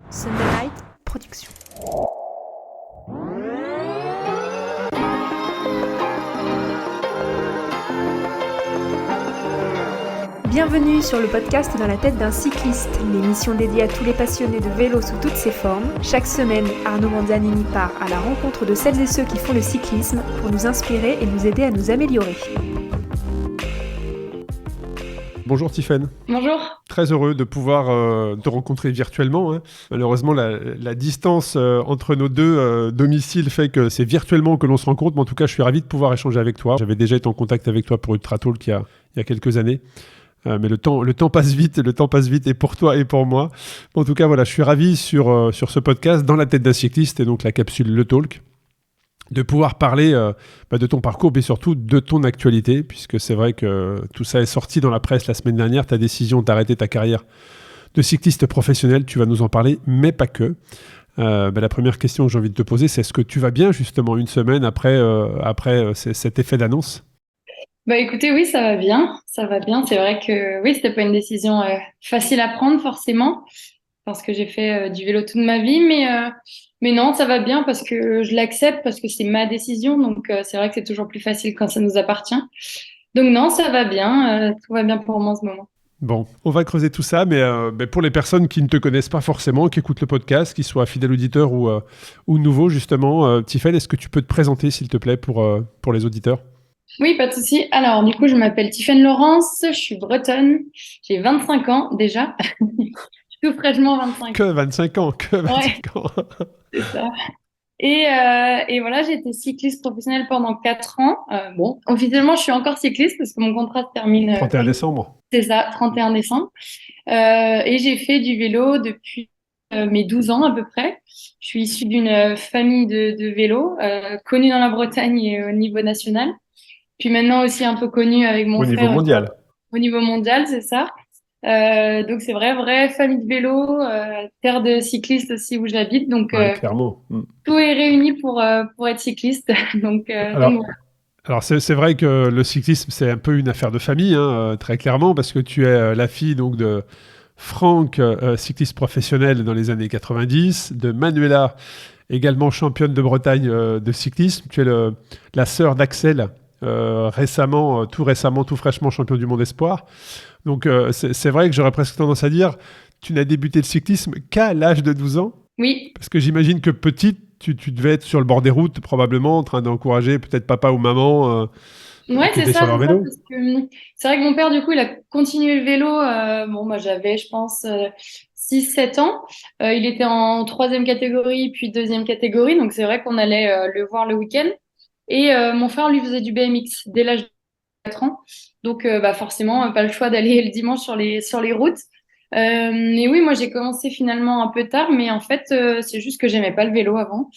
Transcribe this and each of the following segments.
Sunday Night Production. Bienvenue sur le podcast Dans la tête d'un cycliste, l'émission dédiée à tous les passionnés de vélo sous toutes ses formes. Chaque semaine, Arnaud Manzanini part à la rencontre de celles et ceux qui font le cyclisme pour nous inspirer et nous aider à nous améliorer. Bonjour Tiffaine. Bonjour. Très heureux de pouvoir te rencontrer virtuellement. Malheureusement, la distance entre nos deux domiciles fait que c'est virtuellement que l'on se rencontre. Mais en tout cas, je suis ravi de pouvoir échanger avec toi. J'avais déjà été en contact avec toi pour Ultra Talk il y a quelques années. Mais le temps passe vite et pour toi et pour moi. En tout cas, voilà, je suis ravi sur ce podcast Dans la tête d'un cycliste et donc la capsule Le Talk, de pouvoir parler de ton parcours, mais surtout de ton actualité, puisque c'est vrai que tout ça est sorti dans la presse la semaine dernière, ta décision d'arrêter ta carrière de cycliste professionnel, tu vas nous en parler, mais pas que. La première question que j'ai envie de te poser, c'est est-ce que tu vas bien justement une semaine après cet effet d'annonce ? Écoutez, oui, ça va bien. C'est vrai que oui, c'était pas une décision facile à prendre forcément, parce que j'ai fait du vélo toute ma vie, mais non, ça va bien parce que je l'accepte, parce que c'est ma décision. Donc c'est vrai que c'est toujours plus facile quand ça nous appartient. Donc non, ça va bien. Tout va bien pour moi en ce moment. Bon, on va creuser tout ça, mais pour les personnes qui ne te connaissent pas forcément, qui écoutent le podcast, qui soient fidèles auditeurs ou nouveaux justement, Tiffaine, est-ce que tu peux te présenter s'il te plaît pour les auditeurs ? Oui, pas de souci. Alors, du coup, je m'appelle Tiffaine Laurence, je suis bretonne, j'ai 25 ans déjà, tout fraîchement 25 ans. Que 25 ans. C'est ça. Et voilà, j'ai été cycliste professionnelle pendant 4 ans. Bon, officiellement, je suis encore cycliste parce que mon contrat se termine. 31 décembre. C'est ça, 31 décembre. Et j'ai fait du vélo depuis mes 12 ans à peu près. Je suis issue d'une famille de vélo, connue dans la Bretagne et au niveau national. Puis maintenant aussi un peu connue avec mon Au frère. niveau mondial. Au niveau mondial, c'est ça. Donc c'est vrai, vraie famille de vélo, terre de cyclistes aussi où j'habite. Donc clairement. tout est réuni pour être cycliste. donc voilà. Alors c'est vrai que le cyclisme, c'est un peu une affaire de famille, très clairement, parce que tu es la fille donc, de Franck, cycliste professionnel dans les années 90, de Manuela, également championne de Bretagne de cyclisme. Tu es la sœur d'Axel, tout fraîchement champion du monde espoir. Donc c'est vrai que j'aurais presque tendance à dire, tu n'as débuté le cyclisme qu'à l'âge de 12 ans. Oui. Parce que j'imagine que petite, tu devais être sur le bord des routes, probablement, en train d'encourager peut-être papa ou maman Ouais, qui c'est étaient ça, sur leur vélo. parce que c'est vrai que mon père, du coup, il a continué le vélo. Moi, j'avais, je pense, 6-7 ans. Il était en troisième catégorie, puis deuxième catégorie. Donc, c'est vrai qu'on allait le voir le week-end. Et mon frère, lui, faisait du BMX dès l'âge de 4 ans. Donc, forcément, pas le choix d'aller le dimanche sur les routes. Mais oui, moi, j'ai commencé finalement un peu tard, mais en fait, c'est juste que j'aimais pas le vélo avant.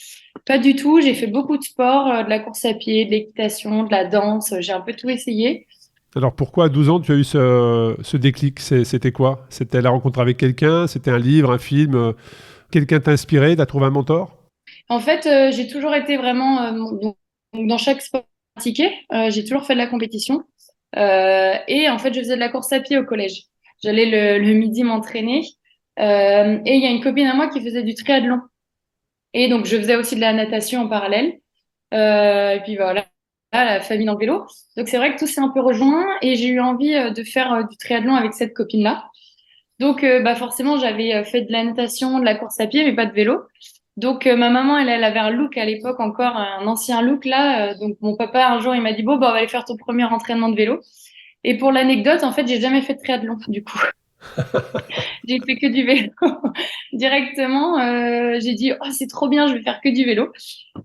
Pas du tout. J'ai fait beaucoup de sport, de la course à pied, de l'équitation, de la danse. J'ai un peu tout essayé. Alors pourquoi à 12 ans tu as eu ce déclic ? C'était quoi ? C'était la rencontre avec quelqu'un ? C'était un livre, un film quelqu'un t'a inspiré ? T'as trouvé un mentor ? En fait, j'ai toujours été vraiment donc, dans chaque sport pratiqué, j'ai toujours fait de la compétition. Et en fait, je faisais de la course à pied au collège. J'allais le midi m'entraîner. Et il y a une copine à moi qui faisait du triathlon. Et donc, je faisais aussi de la natation en parallèle. Et puis voilà, la famille dans le vélo. Donc, c'est vrai que tout s'est un peu rejoint et j'ai eu envie de faire du triathlon avec cette copine-là. Donc, forcément, j'avais fait de la natation, de la course à pied, mais pas de vélo. Donc, ma maman, elle avait un look à l'époque encore, un ancien look là. Donc, mon papa, un jour, il m'a dit, bon, on va aller faire ton premier entraînement de vélo. Et pour l'anecdote, en fait, j'ai jamais fait de triathlon, du coup. J'ai fait que du vélo directement. J'ai dit, oh, c'est trop bien, je vais faire que du vélo.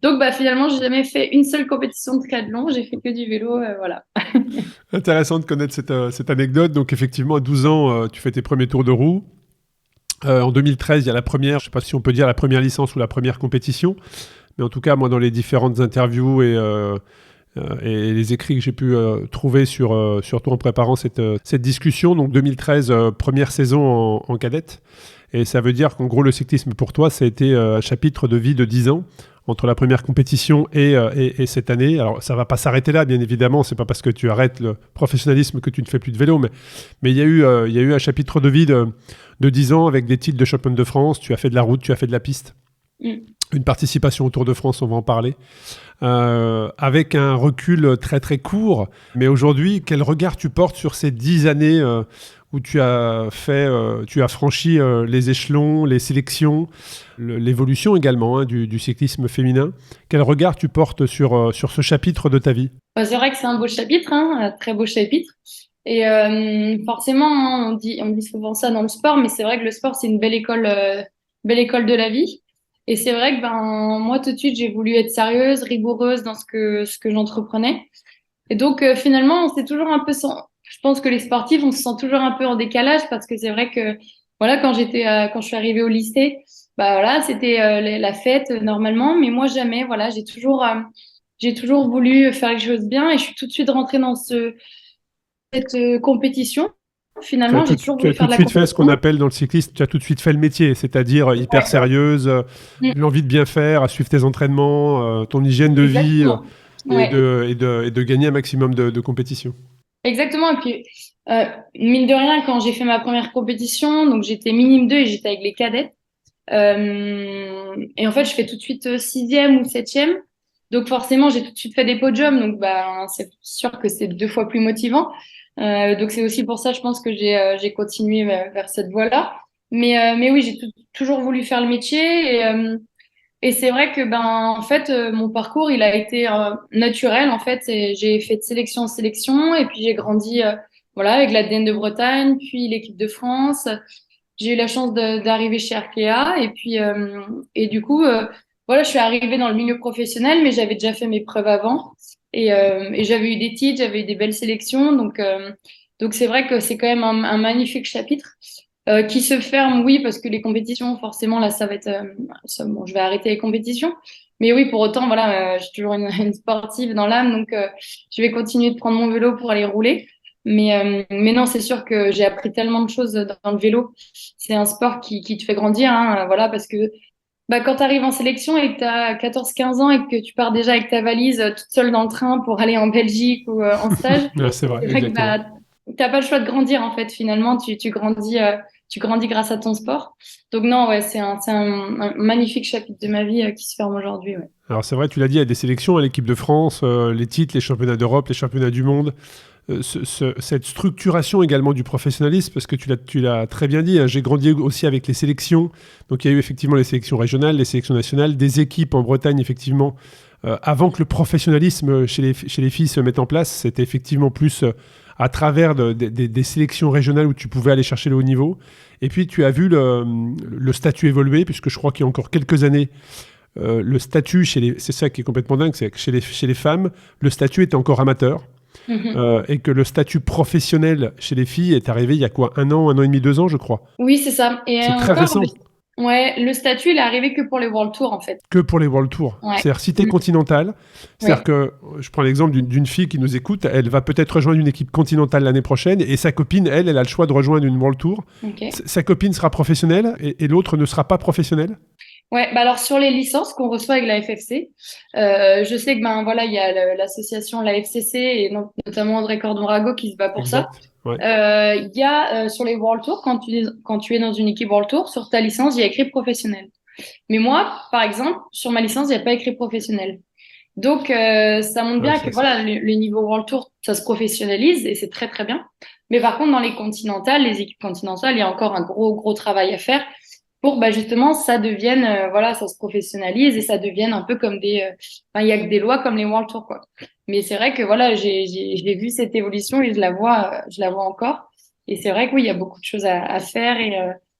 Donc, finalement, j'ai jamais fait une seule compétition de triathlon. J'ai fait que du vélo, voilà. Intéressant de connaître cette anecdote. Donc effectivement, à 12 ans, tu fais tes premiers tours de roue. En 2013, il y a la première, je ne sais pas si on peut dire la première licence ou la première compétition. Mais en tout cas, moi, dans les différentes interviews et les écrits que j'ai pu trouver sur toi en préparant cette discussion. Donc 2013, première saison en cadette. Et ça veut dire qu'en gros, le cyclisme pour toi, ça a été un chapitre de vie de 10 ans entre la première compétition et cette année. Alors, ça ne va pas s'arrêter là, bien évidemment. Ce n'est pas parce que tu arrêtes le professionnalisme que tu ne fais plus de vélo. Mais il y a eu un chapitre de vie de 10 ans avec des titres de championne de France. Tu as fait de la route, tu as fait de la piste. Une participation au Tour de France, on va en parler. Avec un recul très très court. Mais aujourd'hui, quel regard tu portes sur ces 10 années où tu as franchi les échelons, les sélections, l'évolution également du cyclisme féminin. Quel regard tu portes sur ce chapitre de ta vie? C'est vrai que c'est un beau chapitre, un très beau chapitre. Et forcément, hein, on dit souvent ça dans le sport, mais c'est vrai que le sport, c'est une belle école de la vie. Et c'est vrai que moi, tout de suite, j'ai voulu être sérieuse, rigoureuse dans ce que j'entreprenais. Et donc, finalement, on s'est toujours un peu... Je pense que les sportifs, on se sent toujours un peu en décalage parce que c'est vrai que, voilà, quand je suis arrivée au lycée, voilà, c'était la fête normalement, mais moi, jamais. Voilà, j'ai toujours voulu faire les choses bien et je suis tout de suite rentrée dans cette compétition. Finalement, j'ai toujours voulu faire de la compétition. Tu as tout de suite fait ce qu'on appelle dans le cyclisme, tu as tout de suite fait le métier, c'est-à-dire hyper sérieuse, l'envie de bien faire, à suivre tes entraînements, ton hygiène de vie et de gagner un maximum de compétition. Exactement. Et puis, mine de rien, quand j'ai fait ma première compétition, donc j'étais minime 2 et j'étais avec les cadettes. Et en fait, je fais tout de suite 6e ou 7e. Donc forcément, j'ai tout de suite fait des podiums. Donc, c'est sûr que c'est 2 fois plus motivant. Donc c'est aussi pour ça, je pense que j'ai continué vers cette voie-là. Mais oui, j'ai toujours voulu faire le métier et c'est vrai que en fait mon parcours il a été naturel en fait. J'ai fait de sélection en sélection et puis j'ai grandi voilà avec l'ADN de Bretagne, puis l'équipe de France. J'ai eu la chance d'arriver chez Arkea et puis et du coup voilà, je suis arrivée dans le milieu professionnel, mais j'avais déjà fait mes preuves avant. Et j'avais eu des titres, j'avais eu des belles sélections. Donc c'est vrai que c'est quand même un magnifique chapitre qui se ferme, oui, parce que les compétitions, forcément, là, ça va être... bon, je vais arrêter les compétitions. Mais oui, pour autant, voilà, j'ai toujours une sportive dans l'âme. Donc, je vais continuer de prendre mon vélo pour aller rouler. Mais non, c'est sûr que j'ai appris tellement de choses dans le vélo. C'est un sport qui te fait grandir, hein, voilà, parce que quand tu arrives en sélection et que tu as 14-15 ans et que tu pars déjà avec ta valise toute seule dans le train pour aller en Belgique ou en stage, c'est vrai que tu n'as pas le choix de grandir en fait. Finalement, tu grandis grâce à ton sport. Donc non, ouais, c'est un magnifique chapitre de ma vie qui se ferme aujourd'hui. Ouais. Alors c'est vrai, tu l'as dit, il y a des sélections à l'équipe de France, les titres, les championnats d'Europe, les championnats du monde. Cette structuration également du professionnalisme, parce que tu l'as très bien dit, hein, j'ai grandi aussi avec les sélections, donc il y a eu effectivement les sélections régionales, les sélections nationales, des équipes en Bretagne effectivement, avant que le professionnalisme chez les filles se mette en place, c'était effectivement plus à travers des sélections régionales où tu pouvais aller chercher le haut niveau, et puis tu as vu le statut évoluer, puisque je crois qu'il y a encore quelques années, le statut, c'est ça qui est complètement dingue, c'est que chez les femmes, le statut était encore amateur. Et que le statut professionnel chez les filles est arrivé il y a quoi, 1 an et demi, 2 ans, je crois. Oui, c'est ça. Et c'est très récent. Le statut, il est arrivé que pour les World Tour, en fait. Que pour les World Tour. Ouais. C'est-à-dire, si tu es continentale, c'est-à-dire que, je prends l'exemple d'une fille qui nous écoute, elle va peut-être rejoindre une équipe continentale l'année prochaine, et sa copine, elle a le choix de rejoindre une World Tour. Okay. Sa copine sera professionnelle, et l'autre ne sera pas professionnelle. Ouais, alors sur les licences qu'on reçoit avec la FFC, je sais que voilà, il y a l'association, la FCC, et notamment André Cordon-Rago qui se bat pour exact. Ça. Ouais. Il y a sur les World Tour, quand tu es dans une équipe World Tour, sur ta licence, il y a écrit professionnel. Mais moi, par exemple, sur ma licence, il n'y a pas écrit professionnel. Donc, ça montre bien que voilà, le niveau World Tour, ça se professionnalise et c'est très très bien. Mais par contre, dans les continentales, les équipes continentales, il y a encore un gros travail à faire pour justement ça devienne voilà, ça se professionnalise et ça devienne un peu comme il y a que des lois comme les World Tour, quoi. Mais c'est vrai que voilà, j'ai vu cette évolution et je la vois encore. Et c'est vrai que oui, il y a beaucoup de choses à faire et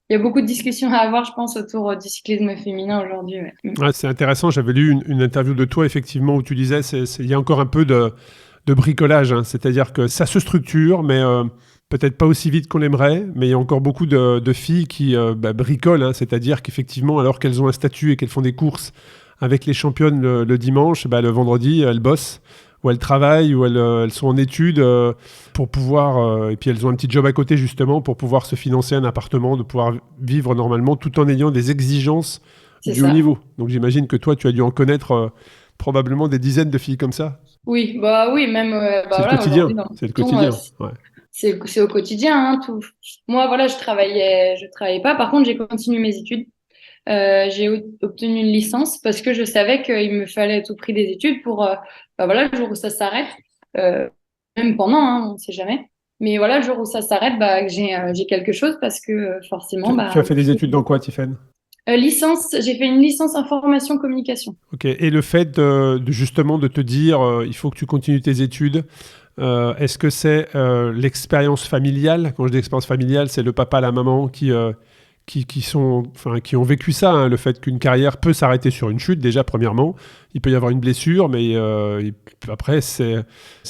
il y a beaucoup de discussions à avoir, je pense, autour du cyclisme féminin aujourd'hui. Ouais. Ouais, c'est intéressant. J'avais lu une interview de toi, effectivement, où tu disais il y a encore un peu de bricolage. Hein. C'est-à-dire que ça se structure, mais peut-être pas aussi vite qu'on l'aimerait. Mais il y a encore beaucoup de filles qui bricolent. Hein. C'est-à-dire qu'effectivement, alors qu'elles ont un statut et qu'elles font des courses avec les championnes le dimanche, le vendredi, elles bossent. Où elles travaillent, où elles sont en études pour pouvoir... et puis elles ont un petit job à côté justement pour pouvoir se financer un appartement, de pouvoir vivre normalement tout en ayant des exigences c'est du haut ça. niveau. Donc j'imagine que toi, tu as dû en connaître probablement des dizaines de filles comme ça. Oui, bah oui, même bah C'est le voilà, aujourd'hui quotidien. dans le C'est le peloton, quotidien. Ouais. c'est au quotidien, hein, tout. Moi, voilà, je travaillais pas. Par contre, j'ai continué mes études. J'ai obtenu une licence parce que je savais qu'il me fallait à tout prix des études pour, bah voilà, le jour où ça s'arrête, euh, même pendant, hein, on ne sait jamais. Mais voilà, le jour où ça s'arrête, bah, que j'ai quelque chose parce que forcément, Tu bah, as fait des études dans quoi, Tiffaine? licence, j'ai fait une licence information communication. Ok. Et le fait justement de te dire, il faut que tu continues tes études, est-ce que c'est l'expérience familiale? Quand je dis expérience familiale, c'est le papa, la maman qui ont vécu ça, hein, le fait qu'une carrière peut s'arrêter sur une chute, déjà, premièrement. Il peut y avoir une blessure, mais après, c'est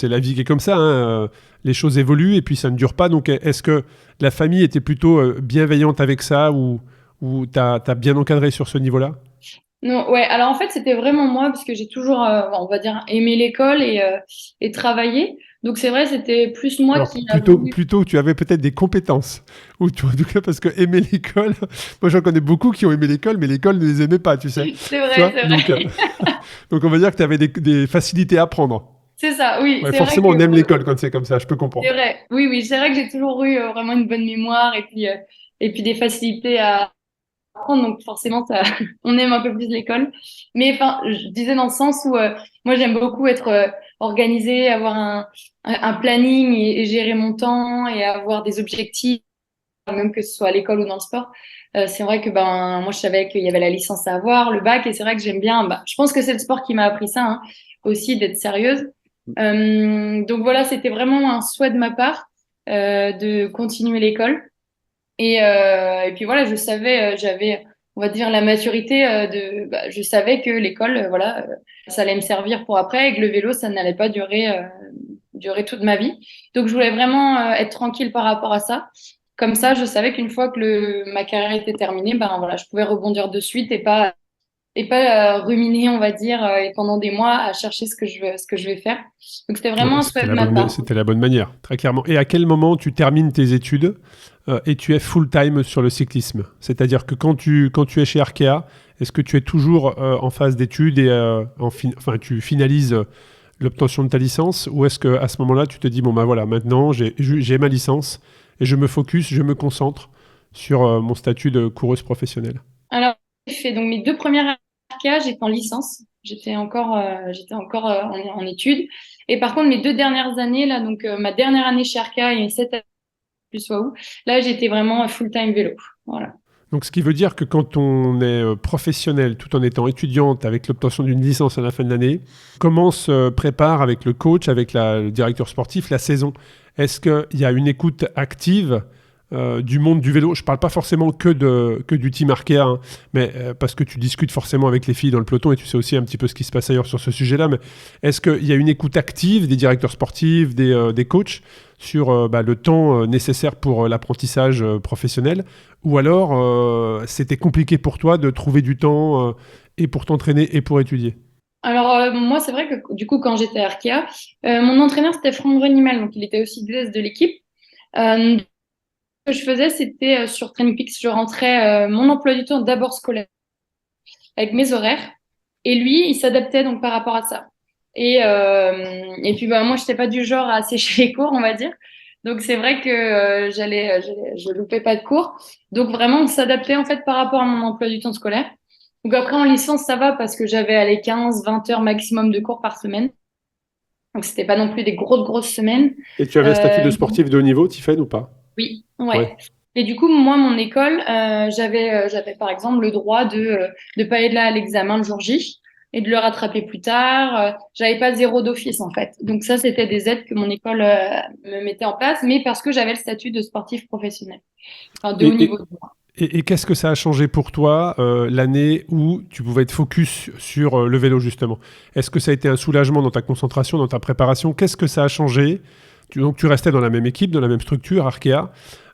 la vie qui est comme ça, hein. Les choses évoluent et puis ça ne dure pas. Donc, est-ce que la famille était plutôt bienveillante avec ça ou t'as bien encadré sur ce niveau-là? Non, ouais, alors en fait, c'était vraiment moi, parce que j'ai toujours, on va dire, aimé l'école et travaillé. Donc c'est vrai, c'était plus moi Alors, qui a voulu. plutôt, tu avais peut-être des compétences. Ou en tout cas, parce que aimer l'école, moi j'en connais beaucoup qui ont aimé l'école, mais l'école ne les aimait pas, tu sais. C'est Tu vrai, vois. c'est Donc, vrai. donc, on va dire que tu avais des facilités à apprendre. C'est ça, oui, Ouais, c'est vrai forcément, que on aime l'école quand c'est comme ça, je peux c'est comprendre. vrai. Oui, oui, c'est vrai que j'ai toujours eu vraiment une bonne mémoire et puis des facilités à apprendre. Donc forcément, ça, on aime un peu plus l'école. Mais enfin, je disais dans le sens où moi j'aime beaucoup être organisée, avoir un planning et gérer mon temps et avoir des objectifs, même que ce soit à l'école ou dans le sport. C'est vrai que ben moi je savais qu'il y avait la licence à avoir, le bac, et c'est vrai que j'aime bien. Bah, je pense que c'est le sport qui m'a appris ça, hein, aussi d'être sérieuse. Donc voilà, c'était vraiment un souhait de ma part de continuer l'école. Et puis voilà, je savais, j'avais, on va dire, la maturité bah, je savais que l'école, voilà, ça allait me servir pour après, et que le vélo, ça n'allait pas durer toute ma vie. Donc je voulais vraiment être tranquille par rapport à ça. Comme ça, je savais qu'une fois que ma carrière était terminée, ben voilà, je pouvais rebondir de suite et pas ruminer, on va dire, et pendant des mois à chercher ce que je vais faire. Donc c'était Ouais, vraiment un souhait de ma part. c'était la bonne manière, très clairement. Et à quel moment tu termines tes études et tu es full-time sur le cyclisme? C'est-à-dire que quand tu es chez Arkea, est-ce que tu es toujours en phase d'études et tu finalises l'obtention de ta licence, ou est-ce qu'à ce moment-là, tu te dis, bon ben voilà, maintenant j'ai ma licence et je me focus, je me concentre sur mon statut de coureuse professionnelle? Alors, j'ai fait donc mes 2 premières RK, j'étais en licence. J'étais encore en études. Et par contre, mes 2 dernières années, là, donc ma dernière année chez RK et cette année plus Wahoo, là, j'étais vraiment full-time vélo. Voilà. Donc, ce qui veut dire que quand on est professionnel, tout en étant étudiante, avec l'obtention d'une licence à la fin de l'année, comment se prépare avec le coach, avec le directeur sportif, la saison? Est-ce qu'il y a une écoute active du monde du vélo? Je ne parle pas forcément que du team Arkea, hein, mais parce que tu discutes forcément avec les filles dans le peloton et tu sais aussi un petit peu ce qui se passe ailleurs sur ce sujet-là. Mais est-ce qu'il y a une écoute active des directeurs sportifs, des coachs sur le temps nécessaire pour l'apprentissage professionnel? Ou alors c'était compliqué pour toi de trouver du temps et pour t'entraîner et pour étudier? Alors, moi, c'est vrai que du coup, quand j'étais à Arkea, mon entraîneur, c'était Franck Brenimal, donc il était aussi DS de l'équipe. Ce que je faisais, c'était sur TrainPix, je rentrais mon emploi du temps d'abord scolaire avec mes horaires. Et lui, il s'adaptait donc par rapport à ça. Et puis, bah, moi, je n'étais pas du genre à sécher les cours, on va dire. Donc, c'est vrai que je loupais pas de cours. Donc, vraiment, on s'adaptait en fait par rapport à mon emploi du temps scolaire. Donc, après, en licence, ça va parce que j'avais allé 15-20 heures maximum de cours par semaine. Donc, c'était pas non plus des grosses semaines. Et tu avais un statut de Euh, sportif de haut niveau, Tiffaine, ou pas? oui, ouais. Ouais. Et du coup, moi, mon école, j'avais par exemple le droit de pas être là à l'examen le jour J et de le rattraper plus tard. J'avais pas 0 d'office en fait. Donc ça, c'était des aides que mon école me mettait en place, mais parce que j'avais le statut de sportif professionnel, enfin de haut Et, niveau. et, et qu'est-ce que ça a changé pour toi l'année où tu pouvais être focus sur le vélo, justement? Est-ce que ça a été un soulagement dans ta concentration, dans ta préparation? Qu'est-ce que ça a changé? Donc tu restais dans la même équipe, dans la même structure, Arkea,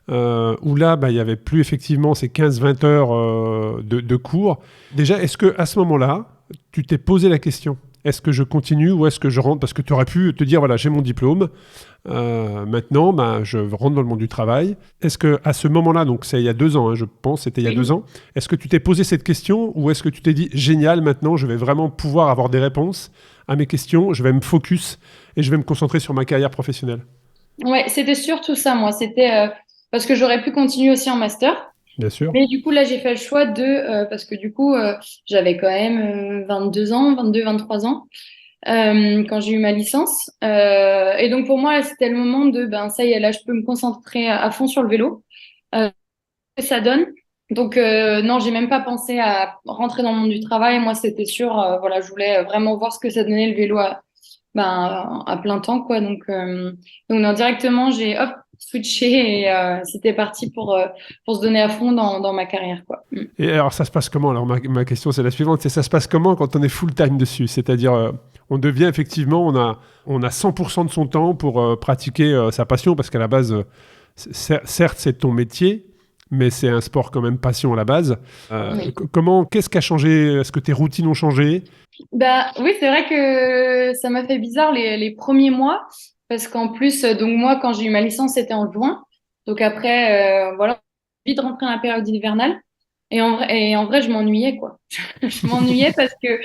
où là, il n'y avait plus effectivement ces 15-20 heures de cours. Déjà, est-ce qu'à ce moment-là, tu t'es posé la question, Est-ce que je continue ou est-ce que je rentre? Parce que tu aurais pu te dire, voilà, j'ai mon diplôme, maintenant, je rentre dans le monde du travail. Est-ce qu'à ce moment-là, donc c'est il y a 2 ans, hein, je pense, c'était il y a 2 ans, est-ce que tu t'es posé cette question ou est-ce que tu t'es dit, génial, maintenant, je vais vraiment pouvoir avoir des réponses à mes questions, je vais me focus et je vais me concentrer sur ma carrière professionnelle? Ouais, c'était surtout ça, moi. C'était parce que j'aurais pu continuer aussi en master. Bien sûr. Mais du coup, là, j'ai fait le choix parce que du coup, j'avais quand même 22 ans, 22, 23 ans, quand j'ai eu ma licence. Et donc, pour moi, là, c'était le moment ben, ça y est, là, je peux me concentrer à fond sur le vélo. Que ça donne. Donc, non, j'ai même pas pensé à rentrer dans le monde du travail. Moi, c'était sûr, voilà, je voulais vraiment voir ce que ça donnait le vélo à plein temps, quoi. Donc non, directement, j'ai hop, switché et c'était parti pour se donner à fond dans ma carrière, quoi. Et alors, ça se passe comment? Alors, ma question, c'est la suivante. Ça se passe comment quand on est full-time dessus? C'est-à-dire, on devient effectivement, on a 100% de son temps pour pratiquer sa passion, parce qu'à la base, certes, c'est ton métier, mais c'est un sport quand même passion à la base. Oui. Qu'est-ce qui a changé? Est-ce que tes routines ont changé? Bah oui, c'est vrai que ça m'a fait bizarre les premiers mois parce qu'en plus, donc moi, quand j'ai eu ma licence, c'était en juin. Donc après, voilà, vite rentré dans la période hivernale. Et en vrai, je m'ennuyais, quoi. Je m'ennuyais parce que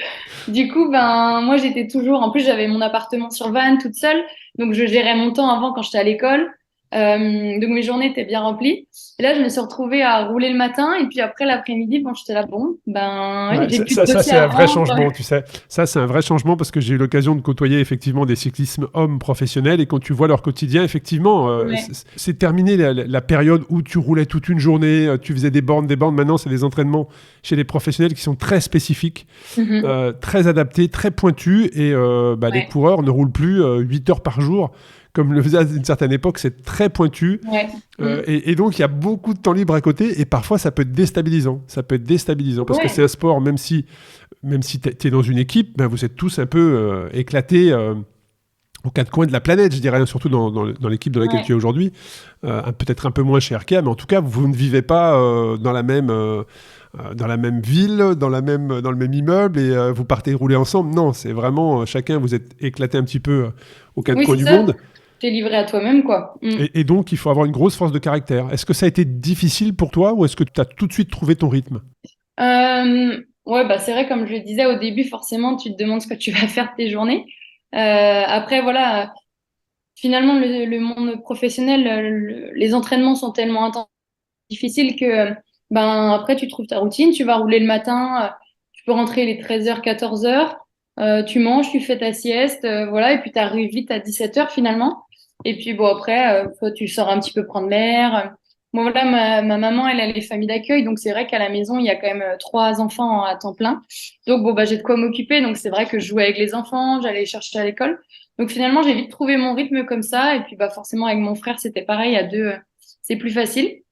du coup, ben moi, j'étais toujours. En plus, j'avais mon appartement sur Vannes toute seule, donc je gérais mon temps avant quand j'étais à l'école. Donc mes journées étaient bien remplies. Et là, je me suis retrouvée à rouler le matin et puis après l'après-midi, bon, j'étais là, bon, ben ouais, Ouais, j'ai plus de ça, dossiers c'est à un vrai rendre. changement, tu sais. Ça, c'est un vrai changement parce que j'ai eu l'occasion de côtoyer effectivement des cyclismes hommes professionnels et quand tu vois leur quotidien, effectivement, Ouais. c'est terminé la période où tu roulais toute une journée, tu faisais des bornes. Maintenant, c'est des entraînements chez les professionnels qui sont très spécifiques, Mhm. très adaptés, très pointus et les Ouais. coureurs ne roulent plus 8 heures par jour comme le faisait à une certaine époque. C'est très pointu. Ouais. Mm. Et donc, il y a beaucoup de temps libre à côté et parfois, ça peut être déstabilisant. Ça peut être déstabilisant parce que c'est Ouais. un sport, même si tu es dans une équipe, ben, vous êtes tous un peu éclatés aux 4 coins de la planète, je dirais, surtout dans l'équipe dans laquelle Ouais. tu es aujourd'hui. Peut-être un peu moins chez Arkea, mais en tout cas, vous ne vivez pas dans la même ville, dans le même immeuble et vous partez rouler ensemble. Non, c'est vraiment chacun, vous êtes éclatés un petit peu aux 4 Oui, coins c'est du ça. monde. T'es livré à toi-même, quoi. Mm. Et donc, il faut avoir une grosse force de caractère. Est-ce que ça a été difficile pour toi ou est-ce que tu as tout de suite trouvé ton rythme? Ouais, bah c'est vrai, comme je le disais au début, forcément, tu te demandes ce que tu vas faire de tes journées. Après, voilà, finalement, le monde professionnel, les entraînements sont tellement intenses, difficiles que, ben, après, tu trouves ta routine, tu vas rouler le matin, tu peux rentrer les 13h, 14h, tu manges, tu fais ta sieste, voilà, et puis tu arrives vite à 17h finalement. Et puis, bon, après, toi, tu sors un petit peu prendre l'air. Moi, voilà, ma maman, elle a les familles d'accueil, donc c'est vrai qu'à la maison, il y a quand même 3 enfants à temps plein. Donc, bon, bah, j'ai de quoi m'occuper, donc c'est vrai que je jouais avec les enfants, j'allais les chercher à l'école. Donc, finalement, j'ai vite trouvé mon rythme comme ça, et puis, bah, forcément, avec mon frère, c'était pareil, à deux, c'est plus facile.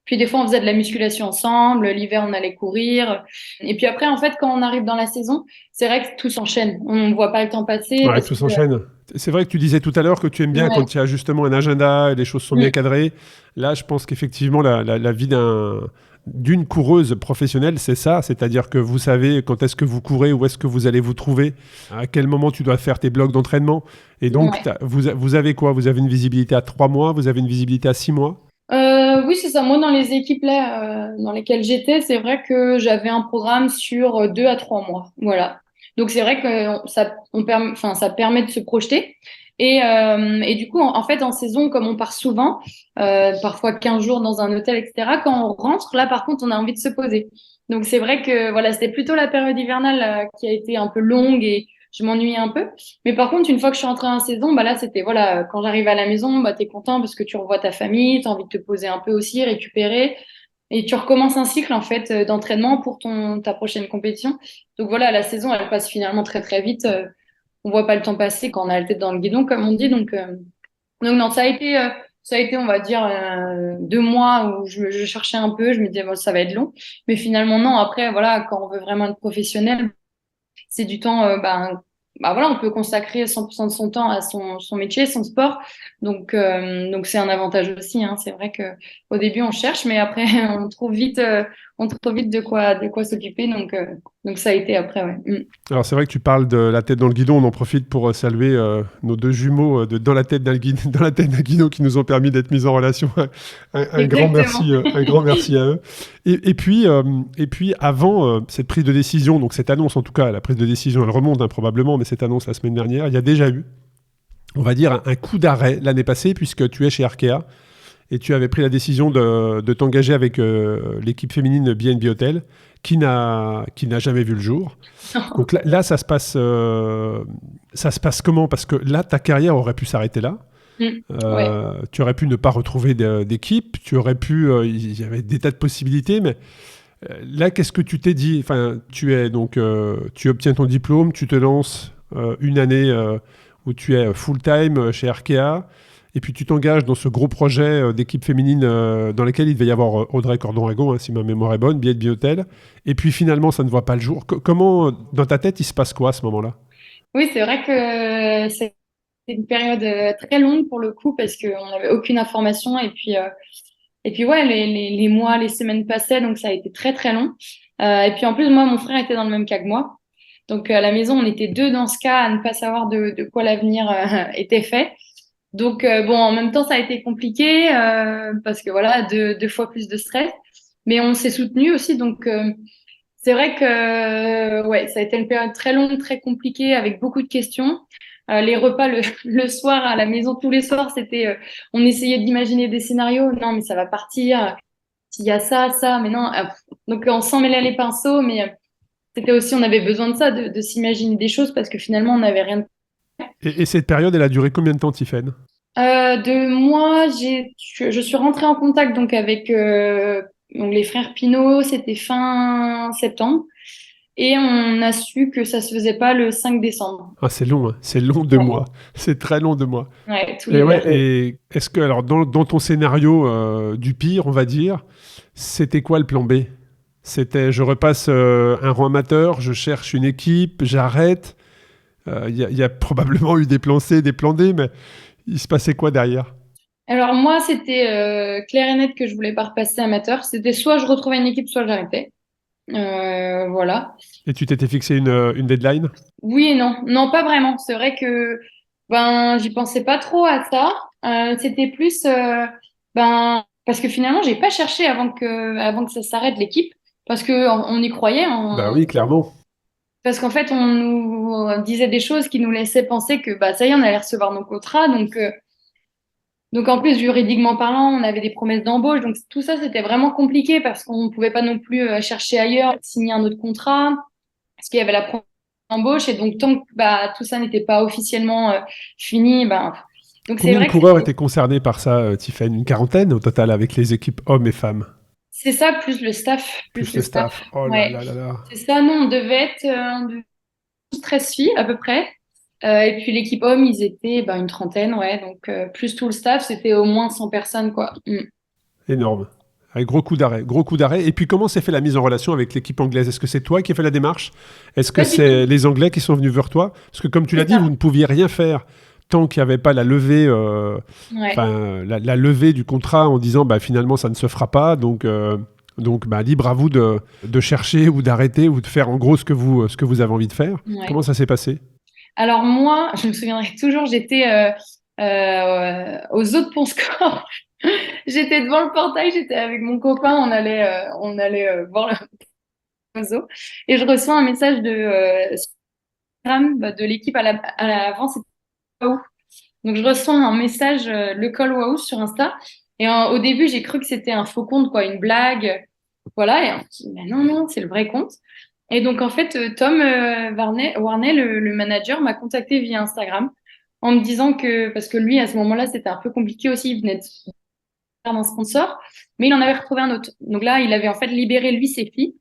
Puis des fois, on faisait de la musculation ensemble. L'hiver, on allait courir. Et puis après, en fait, quand on arrive dans la saison, c'est vrai que tout s'enchaîne. On ne voit pas le temps passer Ouais, parce tout que, s'enchaîne. C'est vrai que tu disais tout à l'heure que tu aimes bien ouais. quand il y a justement un agenda et les choses sont bien Mm. cadrées. Là, je pense qu'effectivement, la vie d'une coureuse professionnelle, c'est ça. C'est-à-dire que vous savez quand est-ce que vous courez, où est-ce que vous allez vous trouver, à quel moment tu dois faire tes blocs d'entraînement. Et donc, Ouais. vous avez quoi? Vous avez une visibilité à 3 mois, vous avez une visibilité à 6 mois? Oui, c'est ça. Moi, dans les équipes là, dans lesquelles j'étais, c'est vrai que j'avais un programme sur 2 à 3 mois. Voilà. Donc c'est vrai que enfin, ça permet de se projeter. Et du coup, en fait, en saison, comme on part souvent, parfois 15 jours dans un hôtel, etc., quand on rentre, là, par contre, on a envie de se poser. Donc c'est vrai que voilà, c'était plutôt la période hivernale qui a été un peu longue et je m'ennuyais un peu. Mais par contre, une fois que je suis entrée en saison, bah là, c'était, voilà, quand j'arrive à la maison, bah, t'es content parce que tu revois ta famille, t'as envie de te poser un peu aussi, récupérer. Et tu recommences un cycle, en fait, d'entraînement pour ta prochaine compétition. Donc voilà, la saison, elle passe finalement très, très vite. On voit pas le temps passer quand on a la tête dans le guidon, comme on dit. Donc non, ça a été, on va dire, 2 mois où je cherchais un peu, je me disais, bon, ça va être long. Mais finalement, non. Après, voilà, quand on veut vraiment être professionnel, c'est du temps, bah voilà, on peut consacrer 100% de son temps à son métier, son sport. Donc c'est un avantage aussi, hein. C'est vrai que au début on cherche, mais après on trouve vite on trouve vite de quoi s'occuper. Donc ça a été après, ouais. Alors c'est vrai que tu parles de la tête dans le guidon, on en profite pour saluer nos deux jumeaux dans la tête d'un guidon, dans la tête d'un guidon qui nous ont permis d'être mis en relation. Un grand merci, un grand merci à eux. Et puis avant cette prise de décision, donc cette annonce en tout cas, la prise de décision elle remonte probablement, mais cette annonce la semaine dernière, il y a déjà eu, on va dire, un coup d'arrêt l'année passée puisque tu es chez Arkea. Et tu avais pris la décision de t'engager avec l'équipe féminine BNB Hotel, qui n'a jamais vu le jour. Donc là, ça se passe comment? Parce que là, ta carrière aurait pu s'arrêter là. Ouais. Tu aurais pu ne pas retrouver d'équipe. Tu aurais pu... Il y avait des tas de possibilités, mais là, qu'est-ce que tu t'es dit? Enfin, tu obtiens ton diplôme, tu te lances une année où tu es full-time chez Arkea. Et puis tu t'engages dans ce gros projet d'équipe féminine dans lequel il devait y avoir Audrey Cordon-Rago, si ma mémoire est bonne, BNB Hotel. Et puis finalement, ça ne voit pas le jour. Comment, dans ta tête, il se passe quoi à ce moment-là? Oui, c'est vrai que c'est une période très longue pour le coup parce qu'on n'avait aucune information et puis ouais, les mois, les semaines passaient, donc ça a été très très long. Et puis en plus, moi, mon frère était dans le même cas que moi. Donc à la maison, on était deux dans ce cas à ne pas savoir de quoi l'avenir était fait. Donc bon, en même temps, ça a été compliqué parce que voilà, deux fois plus de stress. Mais on s'est soutenu aussi, donc c'est vrai que ouais, ça a été une période très longue, très compliquée, avec beaucoup de questions. Les repas le soir à la maison, tous les soirs, c'était, on essayait d'imaginer des scénarios. Non, mais ça va partir. S'il y a ça, mais non. Donc on s'en mêlait les pinceaux, mais c'était aussi, on avait besoin de ça, de s'imaginer des choses parce que finalement, on n'avait rien. Et cette période, elle a duré combien de temps, Tiffaine? De moi, je suis rentrée en contact donc avec donc les frères Pinault, c'était fin septembre, et on a su que ça se faisait pas le 5 décembre. Ah, c'est long, hein. C'est long de mois. C'est très long de mois. Ouais, tout Et l'hiver. ouais, et est-ce que, alors, dans ton scénario du pire, on va dire, c'était quoi le plan B? C'était, je repasse un rang amateur, je cherche une équipe, j'arrête. Il y a probablement eu des plans C, des plans D, mais il se passait quoi derrière? Alors moi, c'était clair et net que je voulais pas repasser amateur. C'était soit je retrouvais une équipe, soit j'arrêtais. Voilà. Et tu t'étais fixé une deadline? Oui et non. Non, pas vraiment. C'est vrai que ben j'y pensais pas trop à ça. C'était plus parce que finalement j'ai pas cherché avant que ça s'arrête l'équipe parce que on y croyait. Bah oui, clairement. Parce qu'en fait on nous disait des choses qui nous laissaient penser que bah ça y est on allait recevoir nos contrats donc en plus juridiquement parlant on avait des promesses d'embauche donc tout ça c'était vraiment compliqué parce qu'on pouvait pas non plus chercher ailleurs signer un autre contrat parce qu'il y avait la promesse d'embauche et donc tant que bah tout ça n'était pas officiellement fini ben donc c'est Combien de vrai que coureurs étaient concernés par ça, Tiffany? Une quarantaine au total avec les équipes hommes et femmes? c'est ça plus le staff plus Plus le le staff staff. Oh là ouais là là là. c'est ça nous on devait être 13 filles à peu près. Et puis l'équipe homme, ils étaient une trentaine, ouais. Donc plus tout le staff, c'était au moins 100 personnes, quoi. Énorme. Un gros coup d'arrêt, gros coup d'arrêt. Et puis comment s'est fait la mise en relation avec l'équipe anglaise? Est-ce que c'est toi qui as fait la démarche? Est-ce que Pas du tout, c'est les Anglais qui sont venus vers toi? Parce que comme tu l'as c'est dit, ça. vous ne pouviez rien faire tant qu'il n'y avait pas la levée, Ouais. la levée du contrat en disant bah, finalement ça ne se fera pas. Donc bah, libre à vous de chercher ou d'arrêter ou de faire en gros ce que vous avez envie de faire. Ouais. Comment ça s'est passé? Alors moi, je me souviendrai toujours, j'étais aux autres ponts score. J'étais devant le portail, j'étais avec mon copain, on allait voir le réseau. Et je reçois un message de l'équipe avant, c'était Waouh. Donc je reçois un message, le call Waouh sur Insta. Et au début, j'ai cru que c'était un faux compte, quoi, une blague. Voilà. Et on se dit, mais non, non, c'est le vrai compte. Et donc, en fait, Tom Warney, le manager, m'a contacté via Instagram en me disant parce que lui, à ce moment-là, c'était un peu compliqué aussi, il venait de faire un sponsor, mais il en avait retrouvé un autre. Donc là, il avait en fait libéré, lui, ses filles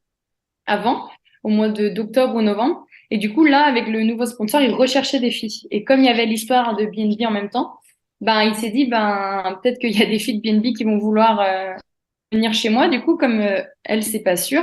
avant, au mois d'octobre ou novembre. Et du coup, là, avec le nouveau sponsor, il recherchait des filles. Et comme il y avait l'histoire de BNB en même temps, il s'est dit, peut-être qu'il y a des filles de BNB qui vont vouloir venir chez moi. Du coup, comme elle, c'est pas sûr.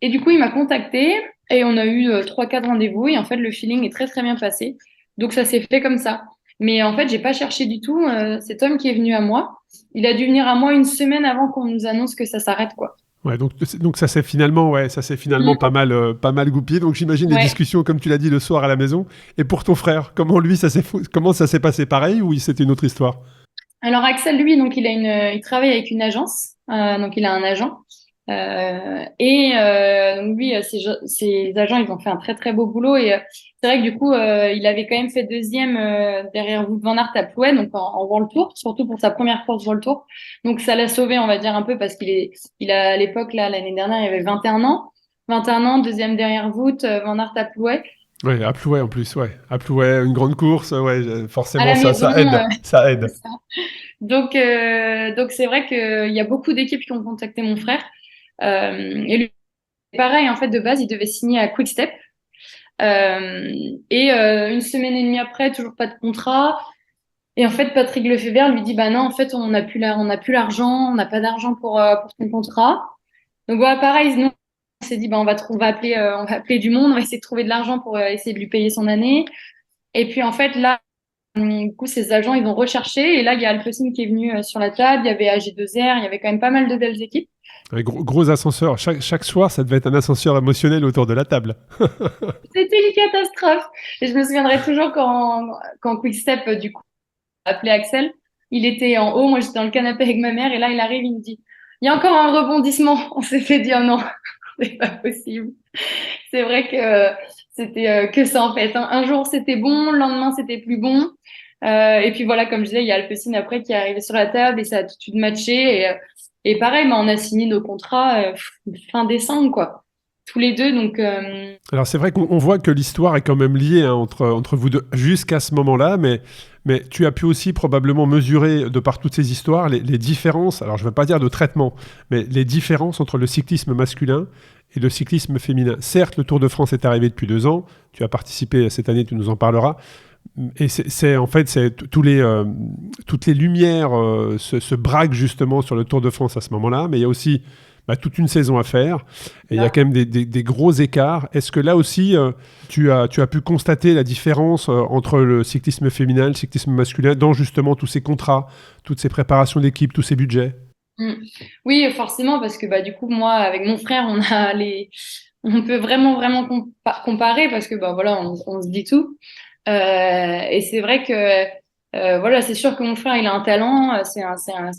Et du coup, il m'a contacté et on a eu 3-4 rendez-vous et en fait, le feeling est très très bien passé. Donc ça s'est fait comme ça. Mais en fait, j'ai pas cherché du tout. C'est Tom qui est venu à moi. Il a dû venir à moi une semaine avant qu'on nous annonce que ça s'arrête, quoi. Ouais, donc ça s'est finalement Mm. pas mal goupillé. Donc j'imagine les Ouais. discussions, comme tu l'as dit, le soir à la maison. Et pour ton frère, comment ça s'est passé pareil ou c'était une autre histoire? Alors Axel, lui, donc il travaille avec une agence, donc il a un agent. Donc lui, ses agents, ils ont fait un très très beau boulot et c'est vrai que du coup, il avait quand même fait deuxième derrière Wout van Aert à Plouay, donc en World Tour, surtout pour sa première course World Tour. Donc ça l'a sauvé, on va dire un peu parce il a à l'époque là l'année dernière, il avait 21 ans, 21 ans, deuxième derrière Wout, Van Aert à Plouay. Ouais, à Plouay en plus, ouais. À Plouay, une grande course, ouais, À forcément la maison, ça aide, ça c'est aide. ça. Donc c'est vrai qu'il y a beaucoup d'équipes qui ont contacté mon frère. Et lui, pareil, en fait, de base, il devait signer à Quick Step. Une semaine et demie après, toujours pas de contrat. Et en fait, Patrick Lefebvre lui dit, bah non, en fait, on n'a plus l'argent, on n'a pas d'argent pour ton contrat. Donc voilà, pareil, nous, on s'est dit, bah on va appeler du monde, on va essayer de trouver de l'argent pour essayer de lui payer son année. Et puis en fait, là, du coup, ces agents, ils ont recherché. Et là, il y a Alpecin qui est venu sur la table. Il y avait AG2R. Il y avait quand même pas mal de belles équipes. Ouais, gros ascenseur. Chaque soir, ça devait être un ascenseur émotionnel autour de la table. C'était une catastrophe. Et je me souviendrai toujours quand Quickstep, du coup, a appelé Axel. Il était en haut. Moi, j'étais dans le canapé avec ma mère. Et là, il arrive. Il me dit, il y a encore un rebondissement. On s'est fait dire non, c'est pas possible. C'est vrai que c'était que ça, en fait. Un jour, c'était bon. Le lendemain, c'était plus bon. Et puis voilà, comme je disais, il y a Alpecin après qui est arrivé sur la table et ça a tout de suite matché. Et pareil, bah, on a signé nos contrats fin décembre, quoi. Tous les deux. Donc, Alors c'est vrai qu'on voit que l'histoire est quand même liée hein, entre vous deux jusqu'à ce moment-là, mais tu as pu aussi probablement mesurer de par toutes ces histoires les différences, alors je ne veux pas dire de traitement, mais les différences entre le cyclisme masculin et le cyclisme féminin. Certes, le Tour de France est arrivé depuis 2 ans, tu as participé cette année, tu nous en parleras, et toutes les lumières se braquent justement sur le Tour de France à ce moment-là, mais il y a aussi toute une saison à faire, et il y a quand même des gros écarts. Est-ce que là aussi, tu as pu constater la différence entre le cyclisme féminin et le cyclisme masculin dans justement tous ces contrats, toutes ces préparations d'équipe, tous ces budgets? mm. Oui, forcément, parce que bah, du coup, moi, avec mon frère, on peut vraiment comparer parce que bah, voilà, on se dit tout. Et c'est vrai que voilà, c'est sûr que mon frère, il a un talent, c'est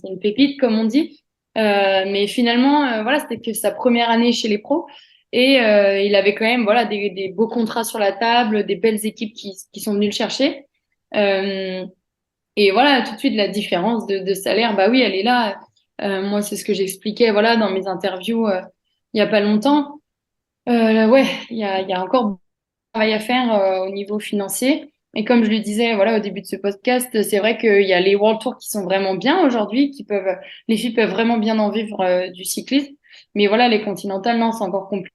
une pépite, comme on dit. Mais finalement, voilà, c'était que sa première année chez les pros. Et il avait quand même voilà, des beaux contrats sur la table, des belles équipes qui sont venues le chercher. Euh, et voilà, tout de suite, la différence de salaire, bah oui, elle est là. Moi, c'est ce que j'expliquais voilà, dans mes interviews il y a pas longtemps. Ouais, il y a encore beaucoup de travail à faire au niveau financier. Et comme je le disais voilà, au début de ce podcast, c'est vrai qu'il y a les World Tours qui sont vraiment bien aujourd'hui, les filles peuvent vraiment bien en vivre du cyclisme. Mais voilà, les continentales, non, c'est encore compliqué.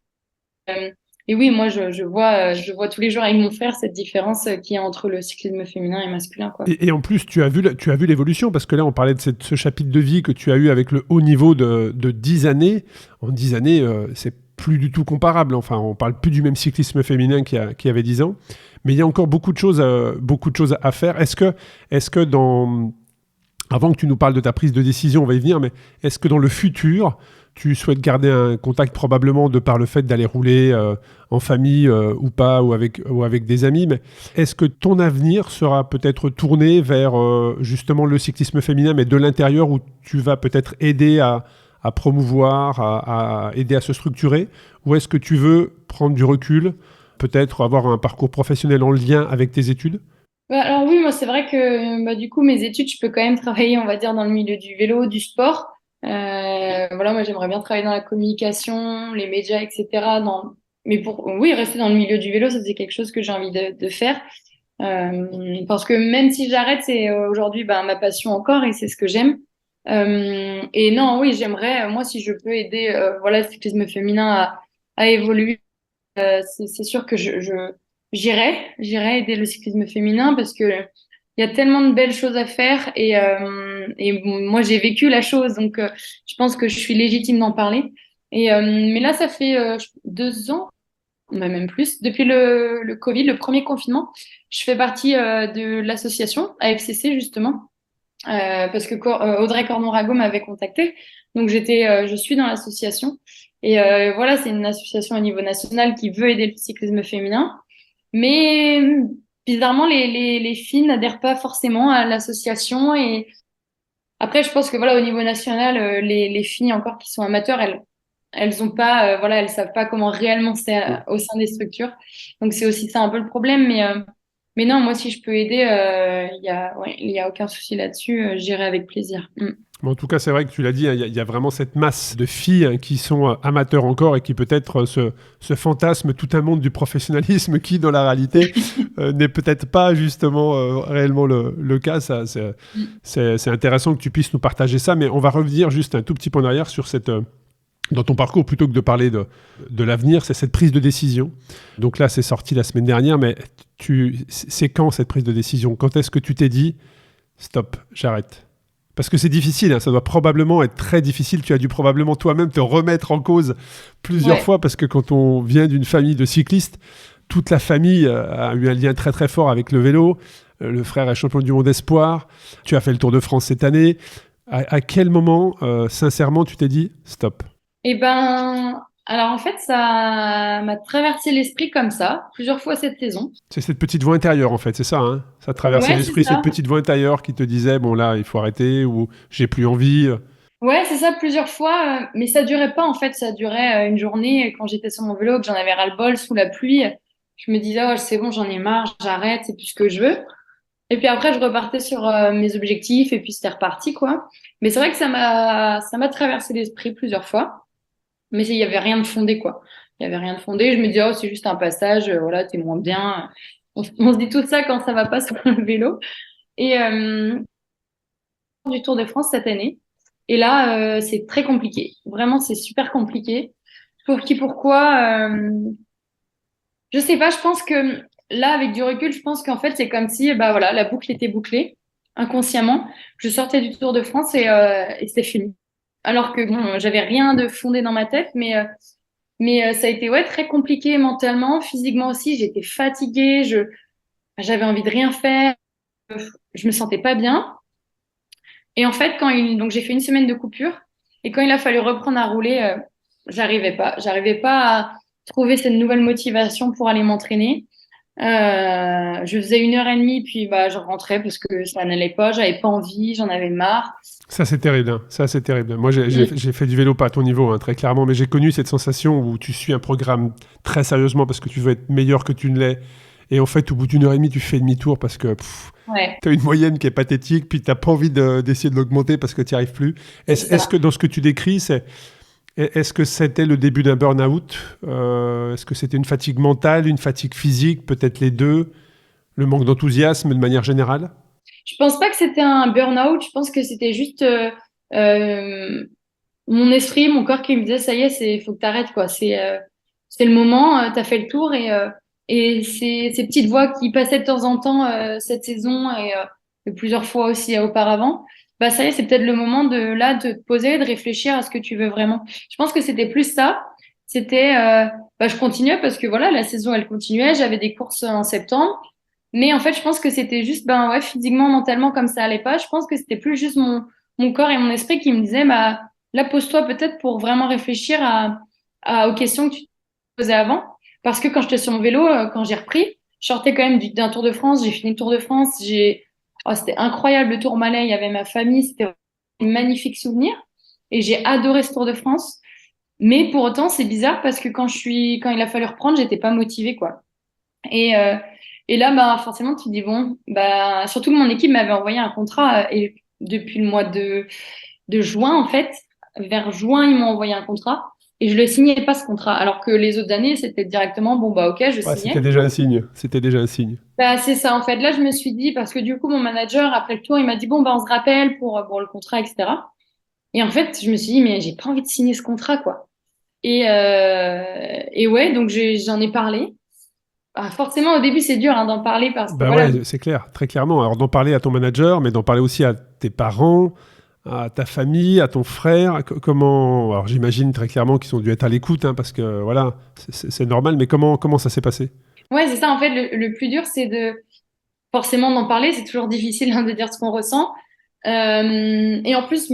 Euh, et oui, moi, je vois tous les jours avec mon frère cette différence qu'il y a entre le cyclisme féminin et masculin, quoi. Et en plus, tu as vu l'évolution, parce que là, on parlait de ce chapitre de vie que tu as eu avec le haut niveau de 10 années. En 10 années, c'est plus du tout comparable. Enfin, on parle plus du même cyclisme féminin qui avait 10 ans. Mais il y a encore beaucoup de choses à faire. Est-ce que avant que tu nous parles de ta prise de décision, on va y venir, mais est-ce que dans le futur, tu souhaites garder un contact probablement de par le fait d'aller rouler en famille ou pas, ou avec des amis, mais est-ce que ton avenir sera peut-être tourné vers justement le cyclisme féminin, mais de l'intérieur, où tu vas peut-être aider à promouvoir, à aider à se structurer, ou est-ce que tu veux prendre du recul, peut-être avoir un parcours professionnel en lien avec tes études? Bah, alors oui, moi c'est vrai que bah, du coup mes études, je peux quand même travailler, on va dire, dans le milieu du vélo, du sport. Voilà, moi j'aimerais bien travailler dans la communication, les médias, etc. Mais pour oui, rester dans le milieu du vélo, ça c'est quelque chose que j'ai envie de faire. Parce que même si j'arrête, c'est aujourd'hui bah, ma passion encore et c'est ce que j'aime. Et non, oui, j'aimerais, moi si je peux aider voilà, le cyclisme féminin à évoluer c'est sûr que j'irai aider le cyclisme féminin parce que il y a tellement de belles choses à faire et bon, moi j'ai vécu la chose donc je pense que je suis légitime d'en parler. Mais là ça fait 2 ans, même plus, depuis le Covid, le premier confinement, je fais partie de l'association AFCC justement parce que Audrey Cornon-Rago m'avait contactée Donc je suis dans l'association. Et voilà, c'est une association au niveau national qui veut aider le cyclisme féminin. Mais bizarrement, les filles n'adhèrent pas forcément à l'association. Et après, je pense que voilà, au niveau national, les filles encore qui sont amateurs, elles ont pas, voilà, elles savent pas comment réellement c'est au sein des structures. Donc c'est aussi ça un peu le problème. Mais non, moi si je peux aider, il y a aucun souci là-dessus. J'irai avec plaisir. Mais en tout cas, c'est vrai que tu l'as dit, hein, il y a vraiment cette masse de filles qui sont amateurs encore et qui peut-être se fantasment tout un monde du professionnalisme qui, dans la réalité, n'est peut-être pas justement réellement le cas. Ça, c'est intéressant que tu puisses nous partager ça, mais on va revenir juste un tout petit peu en arrière sur cette... dans ton parcours, plutôt que de parler de l'avenir, c'est cette prise de décision. Donc là, c'est sorti la semaine dernière, mais c'est quand cette prise de décision? Quand est-ce que tu t'es dit « Stop, j'arrête » ? Parce que c'est difficile, hein, ça doit probablement être très difficile. Tu as dû probablement toi-même te remettre en cause plusieurs fois, parce que quand on vient d'une famille de cyclistes, toute la famille a eu un lien très très fort avec le vélo. Le frère est champion du monde espoir. Tu as fait le Tour de France cette année. À quel moment, sincèrement, tu t'es dit « Stop » ? Eh ben, alors en fait, ça m'a traversé l'esprit comme ça, plusieurs fois cette saison. C'est cette petite voix intérieure, en fait, c'est ça, hein? Ça traversait Ouais, c'est l'esprit, ça. cette petite voix intérieure qui te disait, bon là, il faut arrêter, ou j'ai plus envie. Ouais, c'est ça, plusieurs fois, mais ça durait pas en fait, ça durait une journée quand j'étais sur mon vélo, que j'en avais ras-le-bol sous la pluie. Je me disais, oh, c'est bon, j'en ai marre, j'arrête, c'est plus ce que je veux. Et puis après, je repartais sur mes objectifs et puis c'était reparti, quoi. Mais c'est vrai que ça m'a traversé l'esprit plusieurs fois, mais il y avait rien de fondé, quoi. Il y avait rien de fondé. Je me disais, oh, c'est juste un passage, voilà, t'es moins bien. On se dit tout ça quand ça va pas sur le vélo. Et du Tour de France cette année. Et là, c'est très compliqué. Vraiment, c'est super compliqué. Pour qui, pourquoi je sais pas. Je pense que là, avec du recul, je pense qu'en fait, c'est comme si, bah voilà, la boucle était bouclée inconsciemment. Je sortais du Tour de France et c'était fini. Alors que bon, j'avais rien de fondé dans ma tête, mais ça a été ouais très compliqué mentalement, physiquement aussi. J'étais fatiguée, j'avais envie de rien faire, je me sentais pas bien. Et en fait, donc j'ai fait une semaine de coupure et quand il a fallu reprendre à rouler, j'arrivais pas à trouver cette nouvelle motivation pour aller m'entraîner. Je faisais 1 heure et demie, puis bah je rentrais parce que ça n'allait pas, j'avais pas envie, j'en avais marre. Ça, c'est terrible, hein. Ça, c'est terrible. Moi, j'ai fait du vélo, pas à ton niveau, hein, très clairement, mais j'ai connu cette sensation où tu suis un programme très sérieusement parce que tu veux être meilleur que tu ne l'es. Et en fait, au bout d'1 heure et demie, tu fais demi-tour parce que Ouais. tu as une moyenne qui est pathétique, puis tu n'as pas envie d'essayer de l'augmenter parce que tu n'y arrives plus. Est-ce que dans ce que tu décris, est-ce que c'était le début d'un burn-out? Est-ce que c'était une fatigue mentale, une fatigue physique, peut-être les deux? Le manque d'enthousiasme de manière générale? Je pense pas que c'était un burn-out, je pense que c'était juste euh, mon esprit, mon corps qui me disait ça y est, faut que t'arrêtes quoi. C'est le moment, t'as fait le tour et ces petites voix qui passaient de temps en temps cette saison et plusieurs fois aussi auparavant, bah ça y est, c'est peut-être le moment de te poser, de réfléchir à ce que tu veux vraiment. Je pense que c'était plus ça. C'était bah je continuais parce que voilà, la saison elle continuait, j'avais des courses en septembre. Mais en fait, je pense que c'était juste, ben ouais, physiquement, mentalement, comme ça allait pas. Je pense que c'était plus juste mon corps et mon esprit qui me disaient, bah, là, pose-toi peut-être pour vraiment réfléchir aux questions que tu te posais avant. Parce que quand j'étais sur mon vélo, quand j'ai repris, je sortais quand même d'un Tour de France, j'ai fini le Tour de France, c'était incroyable le Tourmalet, il y avait ma famille, c'était un magnifique souvenir. Et j'ai adoré ce Tour de France. Mais pour autant, c'est bizarre parce que quand il a fallu reprendre, j'étais pas motivée, quoi. Et, euh, et là, bah, forcément, tu te dis, bon, bah, surtout que mon équipe m'avait envoyé un contrat et depuis le mois de juin, en fait, vers juin, ils m'ont envoyé un contrat et je le signais pas ce contrat. Alors que les autres années, c'était directement, bon, bah, ok, je Ouais, signais. c'était déjà un signe. C'était déjà un signe. Bah, c'est ça, en fait. Là, je me suis dit, parce que du coup, mon manager, après le tour, il m'a dit, bon, bah, on se rappelle pour le contrat, etc. Et en fait, je me suis dit, mais j'ai pas envie de signer ce contrat, quoi. Et ouais, donc j'en ai parlé. Ah, forcément, au début, c'est dur hein, d'en parler parce que Bah voilà. ouais, c'est clair, très clairement. Alors d'en parler à ton manager, mais d'en parler aussi à tes parents, à ta famille, à ton frère. Comment... Alors j'imagine très clairement qu'ils ont dû être à l'écoute, hein, parce que voilà, c'est normal, mais comment ça s'est passé? Ouais, c'est ça. En fait, le plus dur, c'est de forcément d'en parler. C'est toujours difficile hein, de dire ce qu'on ressent. Et en plus,